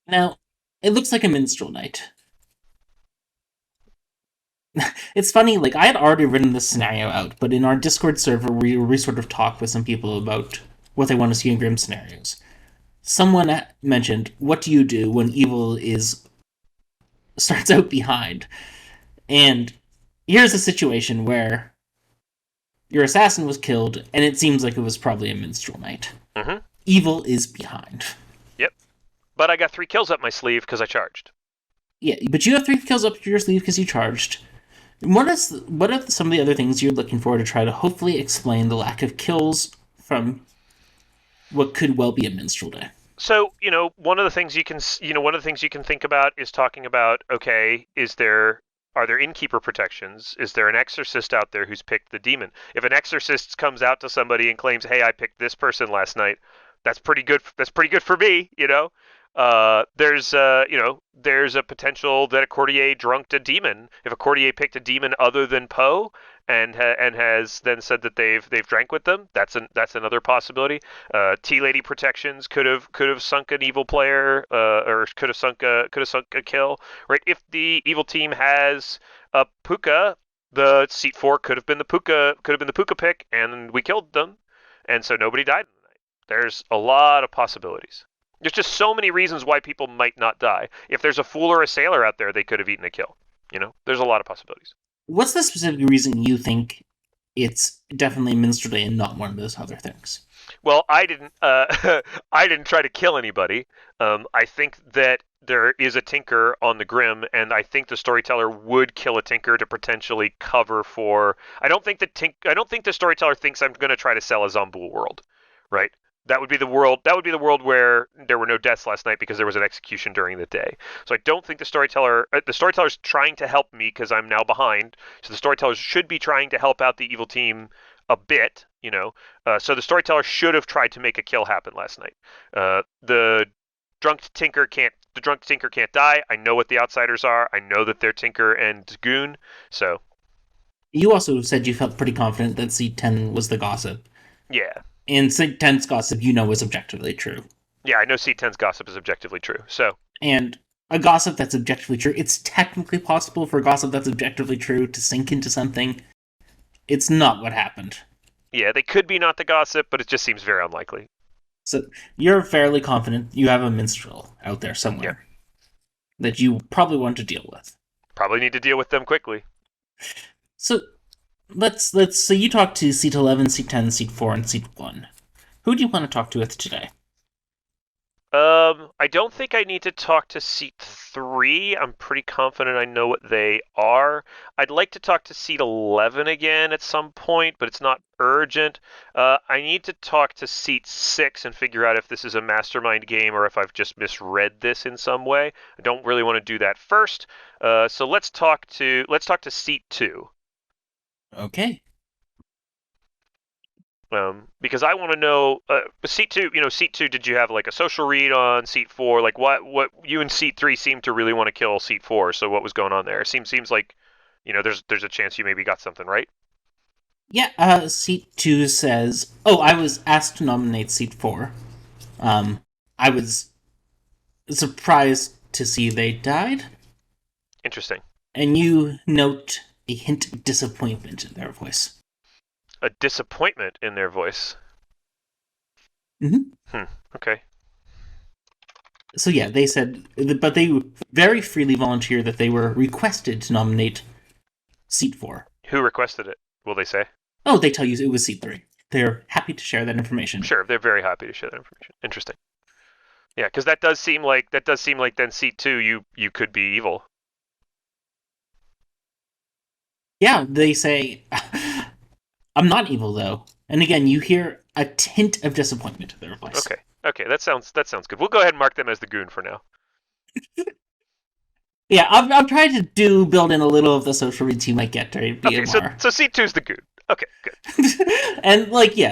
now it looks like a minstrel night. It's funny, like, I had already written this scenario out, but in our Discord server, we sort of talked with some people about what they want to see in Grim scenarios. Someone mentioned, what do you do when evil starts out behind? And here's a situation where your assassin was killed, and it seems like it was probably a minstrel night. Mm-hmm. Evil is behind. Yep. But I got 3 kills up my sleeve because I charged. Yeah, but you have 3 kills up your sleeve because you charged. What are some of the other things you're looking for to try to hopefully explain the lack of kills from what could well be a minstrel day? So, one of the things you can think about is talking about, okay, are there innkeeper protections? Is there an exorcist out there who's picked the demon? If an exorcist comes out to somebody and claims, "Hey, I picked this person last night," that's pretty good. That's pretty good for me, There's a potential that a courtier drunked a demon. If a courtier picked a demon other than Poe and has then said that they've drank with them, that's another possibility. Tea lady protections could have sunk an evil player, or could have sunk a kill. Right? If the evil team has a Puka, the Seat 4 could have been the Puka pick, and we killed them, and so nobody died in the night. There's a lot of possibilities. There's just so many reasons why people might not die. If there's a fool or a sailor out there, they could have eaten a kill. There's a lot of possibilities. What's the specific reason you think it's definitely minstrel day and not one of those other things? Well, I didn't try to kill anybody. I think that there is a tinker on the Grim, and I think the storyteller would kill a tinker to potentially cover for. I don't think the storyteller thinks I'm going to try to sell a Zomboul world, right? That would be the world where there were no deaths last night because there was an execution during the day. So I don't think the storyteller's trying to help me because I'm now behind. So the storyteller should be trying to help out the evil team a bit, So the storyteller should have tried to make a kill happen last night. The drunk tinker can't die. I know what the outsiders are. I know that they're Tinker and Goon. So you also said you felt pretty confident that C10 was the gossip. Yeah. And C10's gossip, is objectively true. Yeah, I know C10's gossip is objectively true. So. And a gossip that's objectively true, it's technically possible for a gossip that's objectively true to sink into something. It's not what happened. Yeah, they could be not the gossip, but it just seems very unlikely. So you're fairly confident you have a minstrel out there somewhere that you probably want to deal with. Probably need to deal with them quickly. So so you talk to Seat 11, Seat 10, Seat 4, and Seat 1. Who do you want to talk to today? I don't think I need to talk to seat 3. I'm pretty confident I know what they are. I'd like to talk to seat 11 again at some point, but it's not urgent. I need to talk to seat 6 and figure out if this is a mastermind game or if I've just misread this in some way. I don't really want to do that first. So let's talk to seat 2. Okay. Because I want to know, seat 2, seat 2, did you have like a social read on seat 4? Like what you and seat 3 seem to really want to kill seat 4, so what was going on there? Seems like, there's a chance you maybe got something, right? Yeah, seat 2 says, I was asked to nominate seat 4. I was surprised to see they died. Interesting. And you note a hint of disappointment in their voice. A disappointment in their voice. Mm-hmm. Okay. So yeah, they said, but they very freely volunteer that they were requested to nominate seat 4. Who requested it? Will they say? Oh, they tell you it was seat 3. They're happy to share that information. Sure, they're very happy to share that information. Interesting. Yeah, because that does seem like then seat 2 you could be evil. Yeah, they say, I'm not evil though. And again, you hear a tint of disappointment in their voice. Okay, that sounds good. We'll go ahead and mark them as the goon for now. Yeah, I'm trying to build in a little of the social reads you might get during BMR. Okay, so seat 2's the goon. Okay, good. And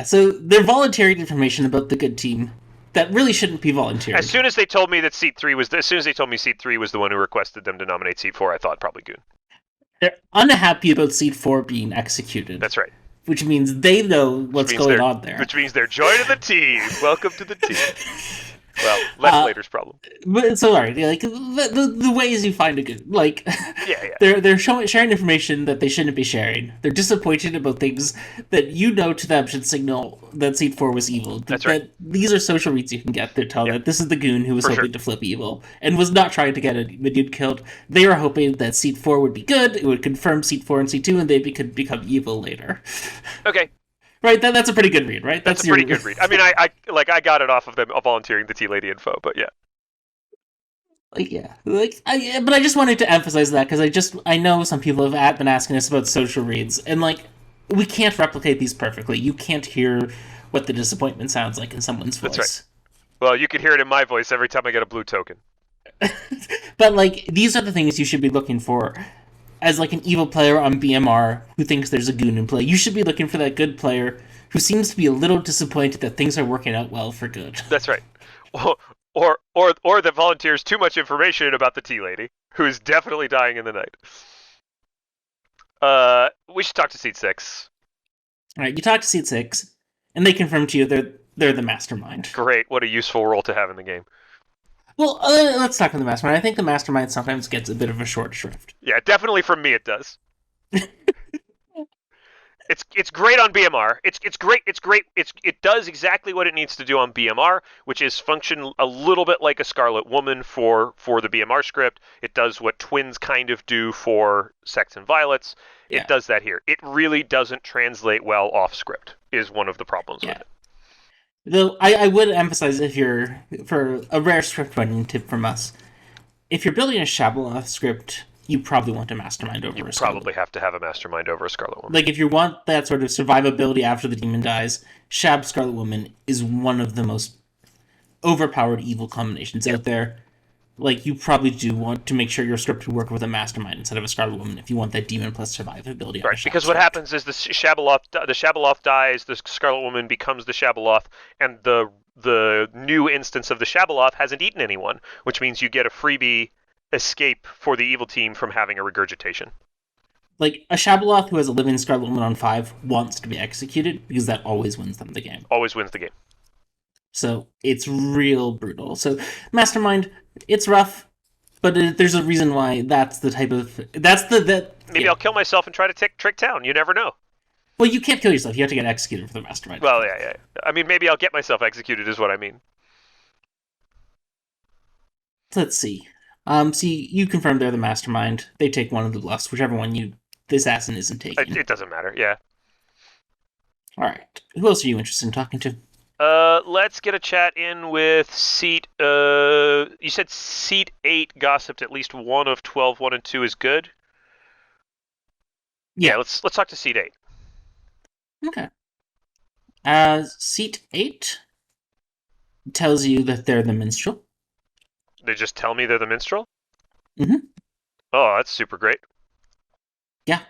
so they're volunteering information about the good team that really shouldn't be volunteered. As soon as they told me seat 3 was the one who requested them to nominate seat 4, I thought probably goon. They're unhappy about seat 4 being executed. That's right. Which means they know what's going on there. Which means they're joining the team. Welcome to the team. Well, Lex Later's problem. But so alright, like the ways you find a good yeah. They're sharing information that they shouldn't be sharing. They're disappointed about things that to them should signal that seat 4 was evil. That's right. These are social reads you can get that tell that this is the goon who was hoping to flip evil and was not trying to get a dude killed. They were hoping that seat 4 would be good. It would confirm seat 4 and seat 2, and they could become evil later. Okay. Right, that's a pretty good read, right? That's a pretty good read. I mean, I got it off of them volunteering the Tea Lady info, but yeah. But I just wanted to emphasize that because I know some people have been asking us about social reads, and we can't replicate these perfectly. You can't hear what the disappointment sounds like in someone's voice. That's right. Well, you can hear it in my voice every time I get a blue token. But these are the things you should be looking for. As an evil player on BMR who thinks there's a goon in play, you should be looking for that good player who seems to be a little disappointed that things are working out well for good. That's right. Or that volunteers too much information about the Tea Lady, who is definitely dying in the night. We should talk to seat 6. All right, you talk to seat 6, and they confirm to you they're the mastermind. Great, what a useful role to have in the game. Well, let's talk about the mastermind. I think the mastermind sometimes gets a bit of a short shrift. Yeah, definitely from me it does. It's great on BMR. It's great. It does exactly what it needs to do on BMR, which is function a little bit like a Scarlet Woman for the BMR script. It does what twins kind of do for Sex and Violets. It does that here. It really doesn't translate well off script, is one of the problems with it. Though I would emphasize, for a rare script writing tip from us, if you're building a Shabaloth script, you probably want a mastermind over a Scarlet Woman. You probably have to have a mastermind over a Scarlet Woman. If you want that sort of survivability after the demon dies, Scarlet Woman is one of the most overpowered evil combinations out there. You probably do want to make sure your script would work with a mastermind instead of a Scarlet Woman if you want that demon plus survivability. Right, because what happens is the Shabaloth dies, the Scarlet Woman becomes the Shabaloth, and the new instance of the Shabaloth hasn't eaten anyone, which means you get a freebie escape for the evil team from having a regurgitation. A Shabaloth who has a living Scarlet Woman on 5 wants to be executed because that always wins them the game. Always wins the game. So it's real brutal. So Mastermind, it's rough, but there's a reason why that's the type of... Maybe I'll kill myself and try to trick town. You never know. Well, you can't kill yourself. You have to get executed for the Mastermind. Well, yeah. I mean, maybe I'll get myself executed is what I mean. Let's see. See, you confirm they're the Mastermind. They take one of the bluffs, whichever one the assassin isn't taking. It doesn't matter, yeah. Alright. Who else are you interested in talking to? Let's get a chat in with seat. You said seat 8 gossiped at least one of 12. 1 and 2 is good. Yeah. Let's talk to seat 8. Okay. Seat 8 tells you that they're the minstrel. They just tell me they're the minstrel? Mm-hmm. Oh, that's super great. Yeah. Is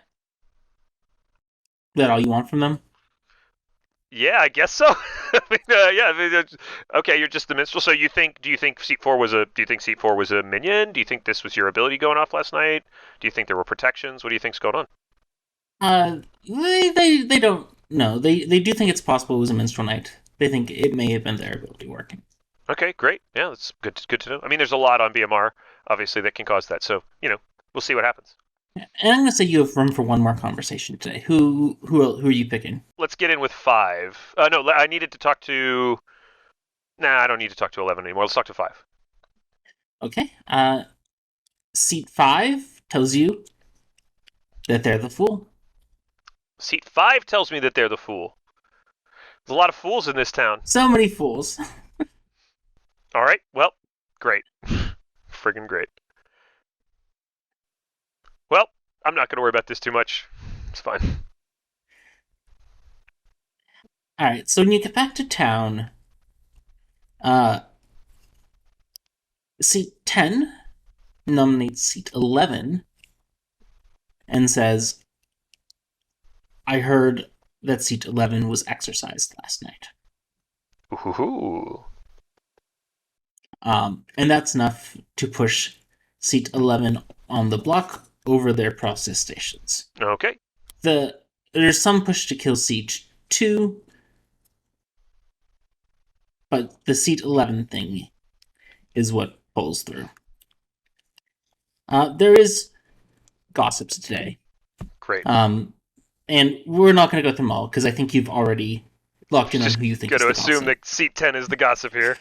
that all you want from them? Yeah, I guess so. Okay, you're just the minstrel. So do you think seat 4 was a minion? Do you think this was your ability going off last night? Do you think there were protections? What do you think's going on? They don't know. They do think it's possible it was a minstrel knight. They think it may have been their ability working. Okay, great. Yeah, that's good to know. I mean, there's a lot on BMR, obviously, that can cause that. So, we'll see what happens. And I'm going to say you have room for one more conversation today. Who are you picking? Let's get in with 5. No, I needed to talk to... Nah, I don't need to talk to 11 anymore. Let's talk to 5. Okay. Seat 5 tells you that they're the fool. Seat 5 tells me that they're the fool. There's a lot of fools in this town. So many fools. All right, well, great. Friggin' great. Well, I'm not going to worry about this too much. It's fine. All right, so when you get back to town, seat 10 nominates seat 11 and says, I heard that seat 11 was exercised last night. Ooh. And that's enough to push seat 11 on the block over their process stations. Okay. There's some push to kill seat 2, but the seat 11 thing is what pulls through. There is gossips today. Great. And we're not going to go through them all, because I think you've already locked in on who you think is the gossip. Got to assume that seat 10 is the gossip here.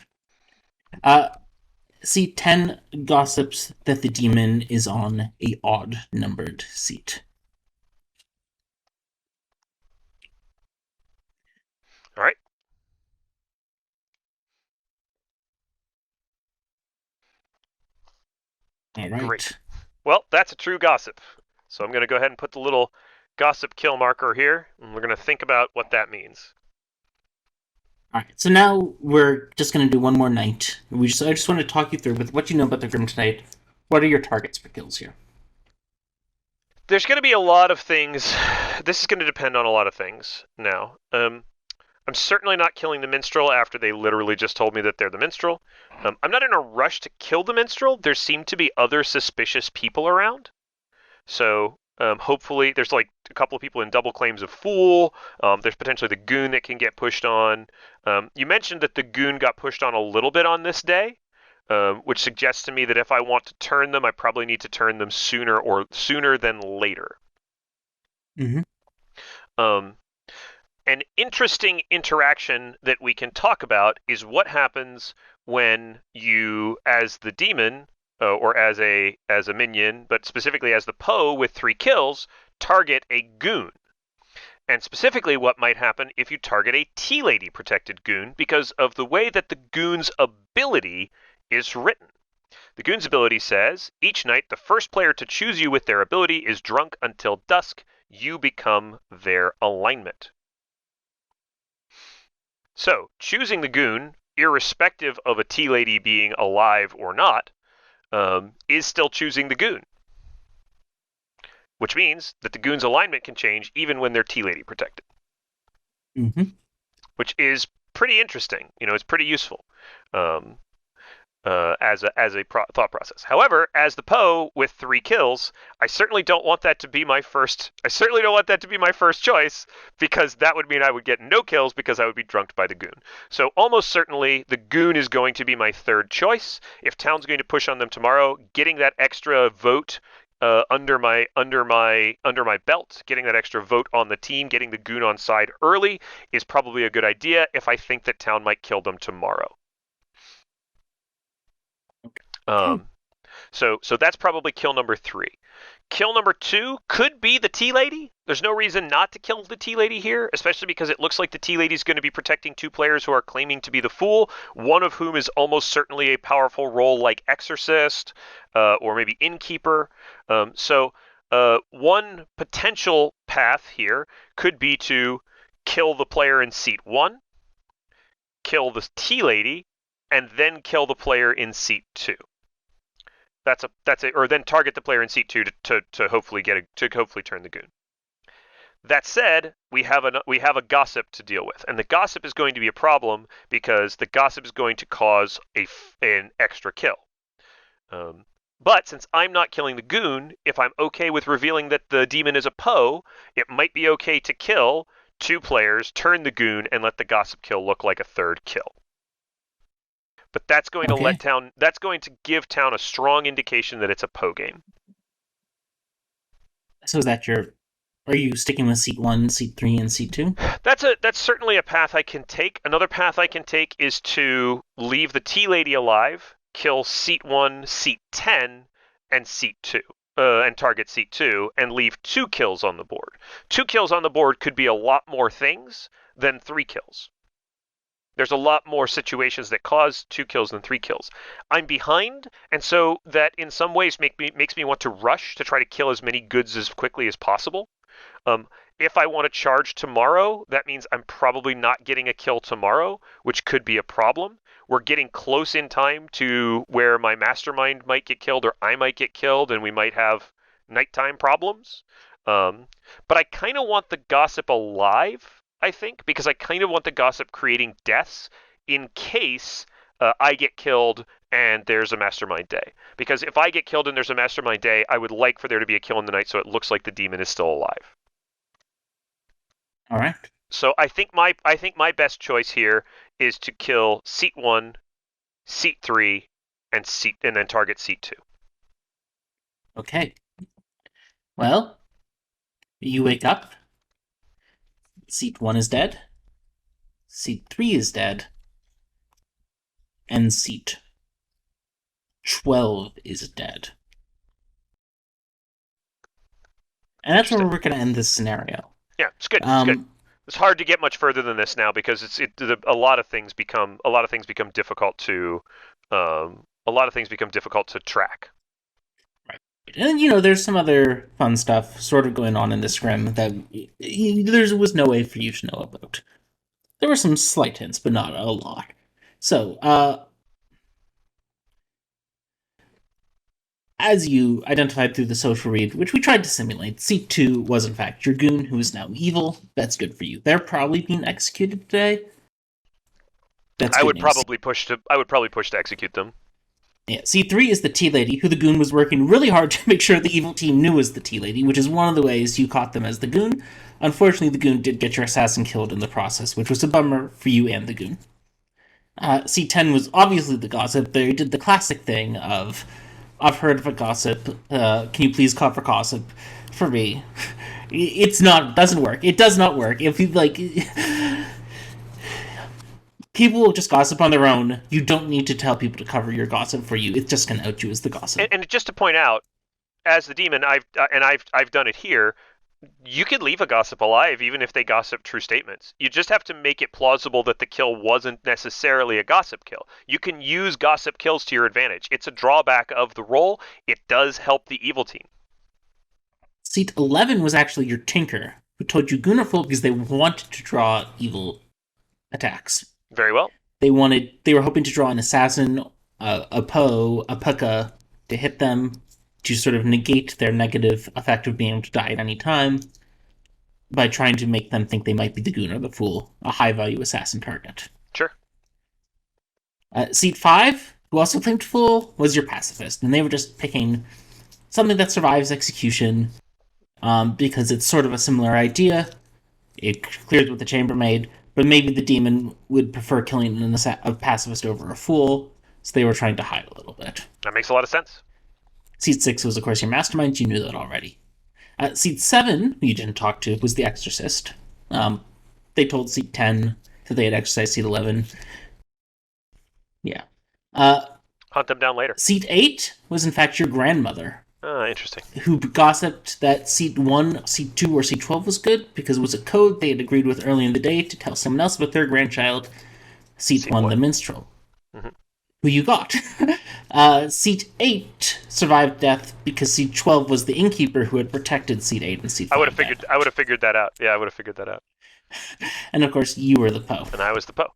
Seat 10 gossips that the demon is on a odd-numbered seat. All right. All right. Great. Well, that's a true gossip. So I'm going to go ahead and put the little gossip kill marker here, and we're going to think about what that means. All right, so now we're just going to do one more night. I just want to talk you through with what you know about the Grim tonight. What are your targets for kills here? There's going to be a lot of things. This is going to depend on a lot of things now. I'm certainly not killing the minstrel after they literally just told me that they're the minstrel. I'm not in a rush to kill the minstrel. There seem to be other suspicious people around. So hopefully there's like a couple of people in double claims of fool. There's potentially the goon that can get pushed on. You mentioned that the goon got pushed on a little bit on this day, which suggests to me that if I want to turn them, I probably need to turn them sooner than later. Mm-hmm. An interesting interaction that we can talk about is what happens when you, as the demon, or as a minion, but specifically as the Poe with 3 kills, target a goon. And specifically what might happen if you target a T-Lady protected goon because of the way that the goon's ability is written. The goon's ability says, each night the first player to choose you with their ability is drunk until dusk. You become their alignment. So, choosing the goon, irrespective of a T-Lady being alive or not, is still choosing the goon. Which means that the goon's alignment can change even when they're T-Lady protected. Mm-hmm. Which is pretty interesting. It's pretty useful as a thought process. However, as the Poe with 3 kills, I certainly don't want that to be my first choice, because that would mean I would get no kills because I would be drunked by the goon. So almost certainly the goon is going to be my third choice. If town's going to push on them tomorrow, getting that extra vote under my belt, getting that extra vote on the team, getting the goon on side early is probably a good idea if I think that town might kill them tomorrow. So that's probably kill number 3. Kill number 2 could be the Tea Lady. There's no reason not to kill the Tea Lady here, especially because it looks like the Tea Lady is going to be protecting 2 players who are claiming to be the Fool, one of whom is almost certainly a powerful role like Exorcist or maybe Innkeeper. So one potential path here could be to kill the player in seat 1, kill the Tea Lady, and then kill the player in seat 2. Or then target the player in seat 2 to hopefully hopefully turn the goon. That said, we have a gossip to deal with, and the gossip is going to be a problem because the gossip is going to cause an extra kill. But since I'm not killing the goon, if I'm okay with revealing that the demon is a Poe, it might be okay to kill 2 players, turn the goon, and let the gossip kill look like a 3rd kill. But that's going to give town a strong indication that it's a Poe game. So is that are you sticking with seat 1, seat 3, and seat 2? That's certainly a path I can take. Another path I can take is to leave the Tea Lady alive, kill seat 1, seat 10, and seat 2. And target seat 2, and leave 2 kills on the board. 2 kills on the board could be a lot more things than 3 kills. There's a lot more situations that cause 2 kills than 3 kills. I'm behind, and so that in some ways makes me want to rush to try to kill as many goods as quickly as possible. If I want to charge tomorrow, that means I'm probably not getting a kill tomorrow, which could be a problem. We're getting close in time to where my mastermind might get killed or I might get killed, and we might have nighttime problems. But I kind of want the gossip alive, I think, because I kind of want the gossip creating deaths in case I get killed and there's a mastermind day. Because if I get killed and there's a mastermind day, I would like for there to be a kill in the night so it looks like the demon is still alive. All right. So I think my best choice here is to kill seat 1, seat 3, and then target seat 2. Okay. Well, you wake up. Seat 1 is dead. Seat 3 is dead. And seat 12 is dead. And that's where we're going to end this scenario. Yeah, it's good. It's good. It's hard to get much further than this now because a lot of things become difficult to track. Right. And there's some other fun stuff sort of going on in this scrim that there was no way for you to know about. There were some slight hints, but not a lot. So, as you identified through the social read, which we tried to simulate, seat 2 was in fact your goon, who is now evil. That's good for you. They're probably being executed today. I would probably push to execute them. Yeah, seat 3 is the Tea Lady, who the goon was working really hard to make sure the evil team knew was the Tea Lady, which is one of the ways you caught them as the goon. Unfortunately, the goon did get your assassin killed in the process, which was a bummer for you and the goon. Seat 10 was obviously the gossip. They did the classic thing of, I've heard of a gossip. Can you please call for gossip for me? Doesn't work. It does not work. If you people will just gossip on their own. You don't need to tell people to cover your gossip for you. It's just going to out you as the gossip. And just to point out, as the demon, I've done it here. You could leave a gossip alive even if they gossip true statements. You just have to make it plausible that the kill wasn't necessarily a gossip kill. You can use gossip kills to your advantage. It's a drawback of the role. It does help the evil team. Seat 11 was actually your tinker, who told you Gunnerful because they wanted to draw evil attacks. Very well. They were hoping to draw an assassin, a Poe, a Pucka to hit them, to sort of negate their negative effect of being able to die at any time by trying to make them think they might be the goon or the fool, a high-value assassin target. Sure. Seat 5, who also claimed fool, was your pacifist, and they were just picking something that survives execution because it's sort of a similar idea. It clears what the chambermaid, but maybe the demon would prefer killing a pacifist over a fool, so they were trying to hide a little bit. That makes a lot of sense. Seat 6 was, of course, your mastermind. You knew that already. Seat 7, who you didn't talk to, was the exorcist. They told Seat 10 that they had exercised Seat 11. Yeah. Hunt them down later. Seat 8 was in fact your grandmother, Interesting. who gossiped that seat 1, seat 2, or seat 12 was good because it was a code they had agreed with early in the day to tell someone else about their grandchild, seat 1, the minstrel, who you got. Seat 8 survived death because seat 12 was the innkeeper who had protected seat 8 and seat 5. I would have figured that out. Yeah, I would have figured that out. And of course, you were the Poe. And I was the Poe.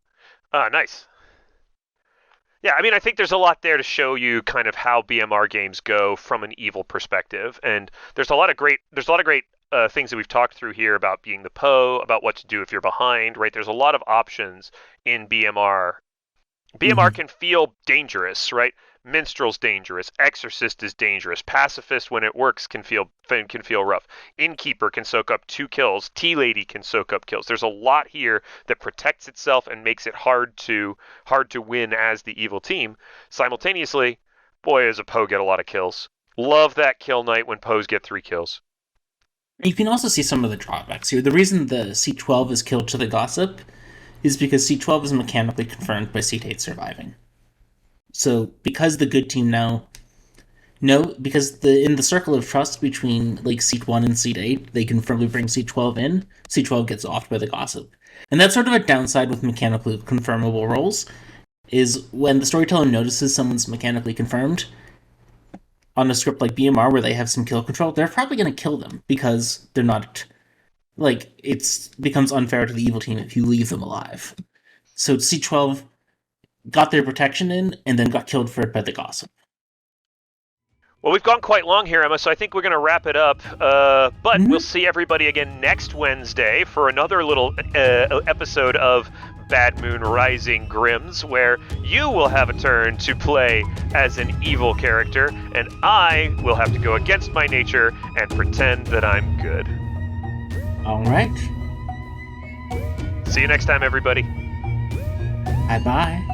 Nice. Yeah, I mean, I think there's a lot there to show you kind of how BMR games go from an evil perspective, and there's a lot of great things that we've talked through here about being the Poe, about what to do if you're behind, right? There's a lot of options in BMR. BMR can feel dangerous, right? Minstrel's dangerous. Exorcist is dangerous. Pacifist, when it works, can feel rough. Innkeeper can soak up 2 kills. Tea Lady can soak up kills. There's a lot here that protects itself and makes it hard to win as the evil team. Simultaneously, boy, does a Poe get a lot of kills. Love that kill night when Poes get 3 kills. You can also see some of the drawbacks here. The reason the C12 is killed to the gossip is because C12 is mechanically confirmed by seat 8 surviving. So, because the good team because in the circle of trust between like seat 1 and seat 8, they can firmly bring seat 12 in, seat 12 gets offed by the gossip. And that's sort of a downside with mechanically confirmable roles, is when the storyteller notices someone's mechanically confirmed, on a script like BMR where they have some kill control, they're probably going to kill them because they're not, like, it becomes unfair to the evil team if you leave them alive. So C12 got their protection in and then got killed for it by the gossip. Well, we've gone quite long here, Emma, so I think we're going to wrap it up. But we'll see everybody again next Wednesday for another little episode of Bad Moon Rising Grims, where you will have a turn to play as an evil character, and I will have to go against my nature and pretend that I'm good. All right. See you next time, everybody. Bye-bye.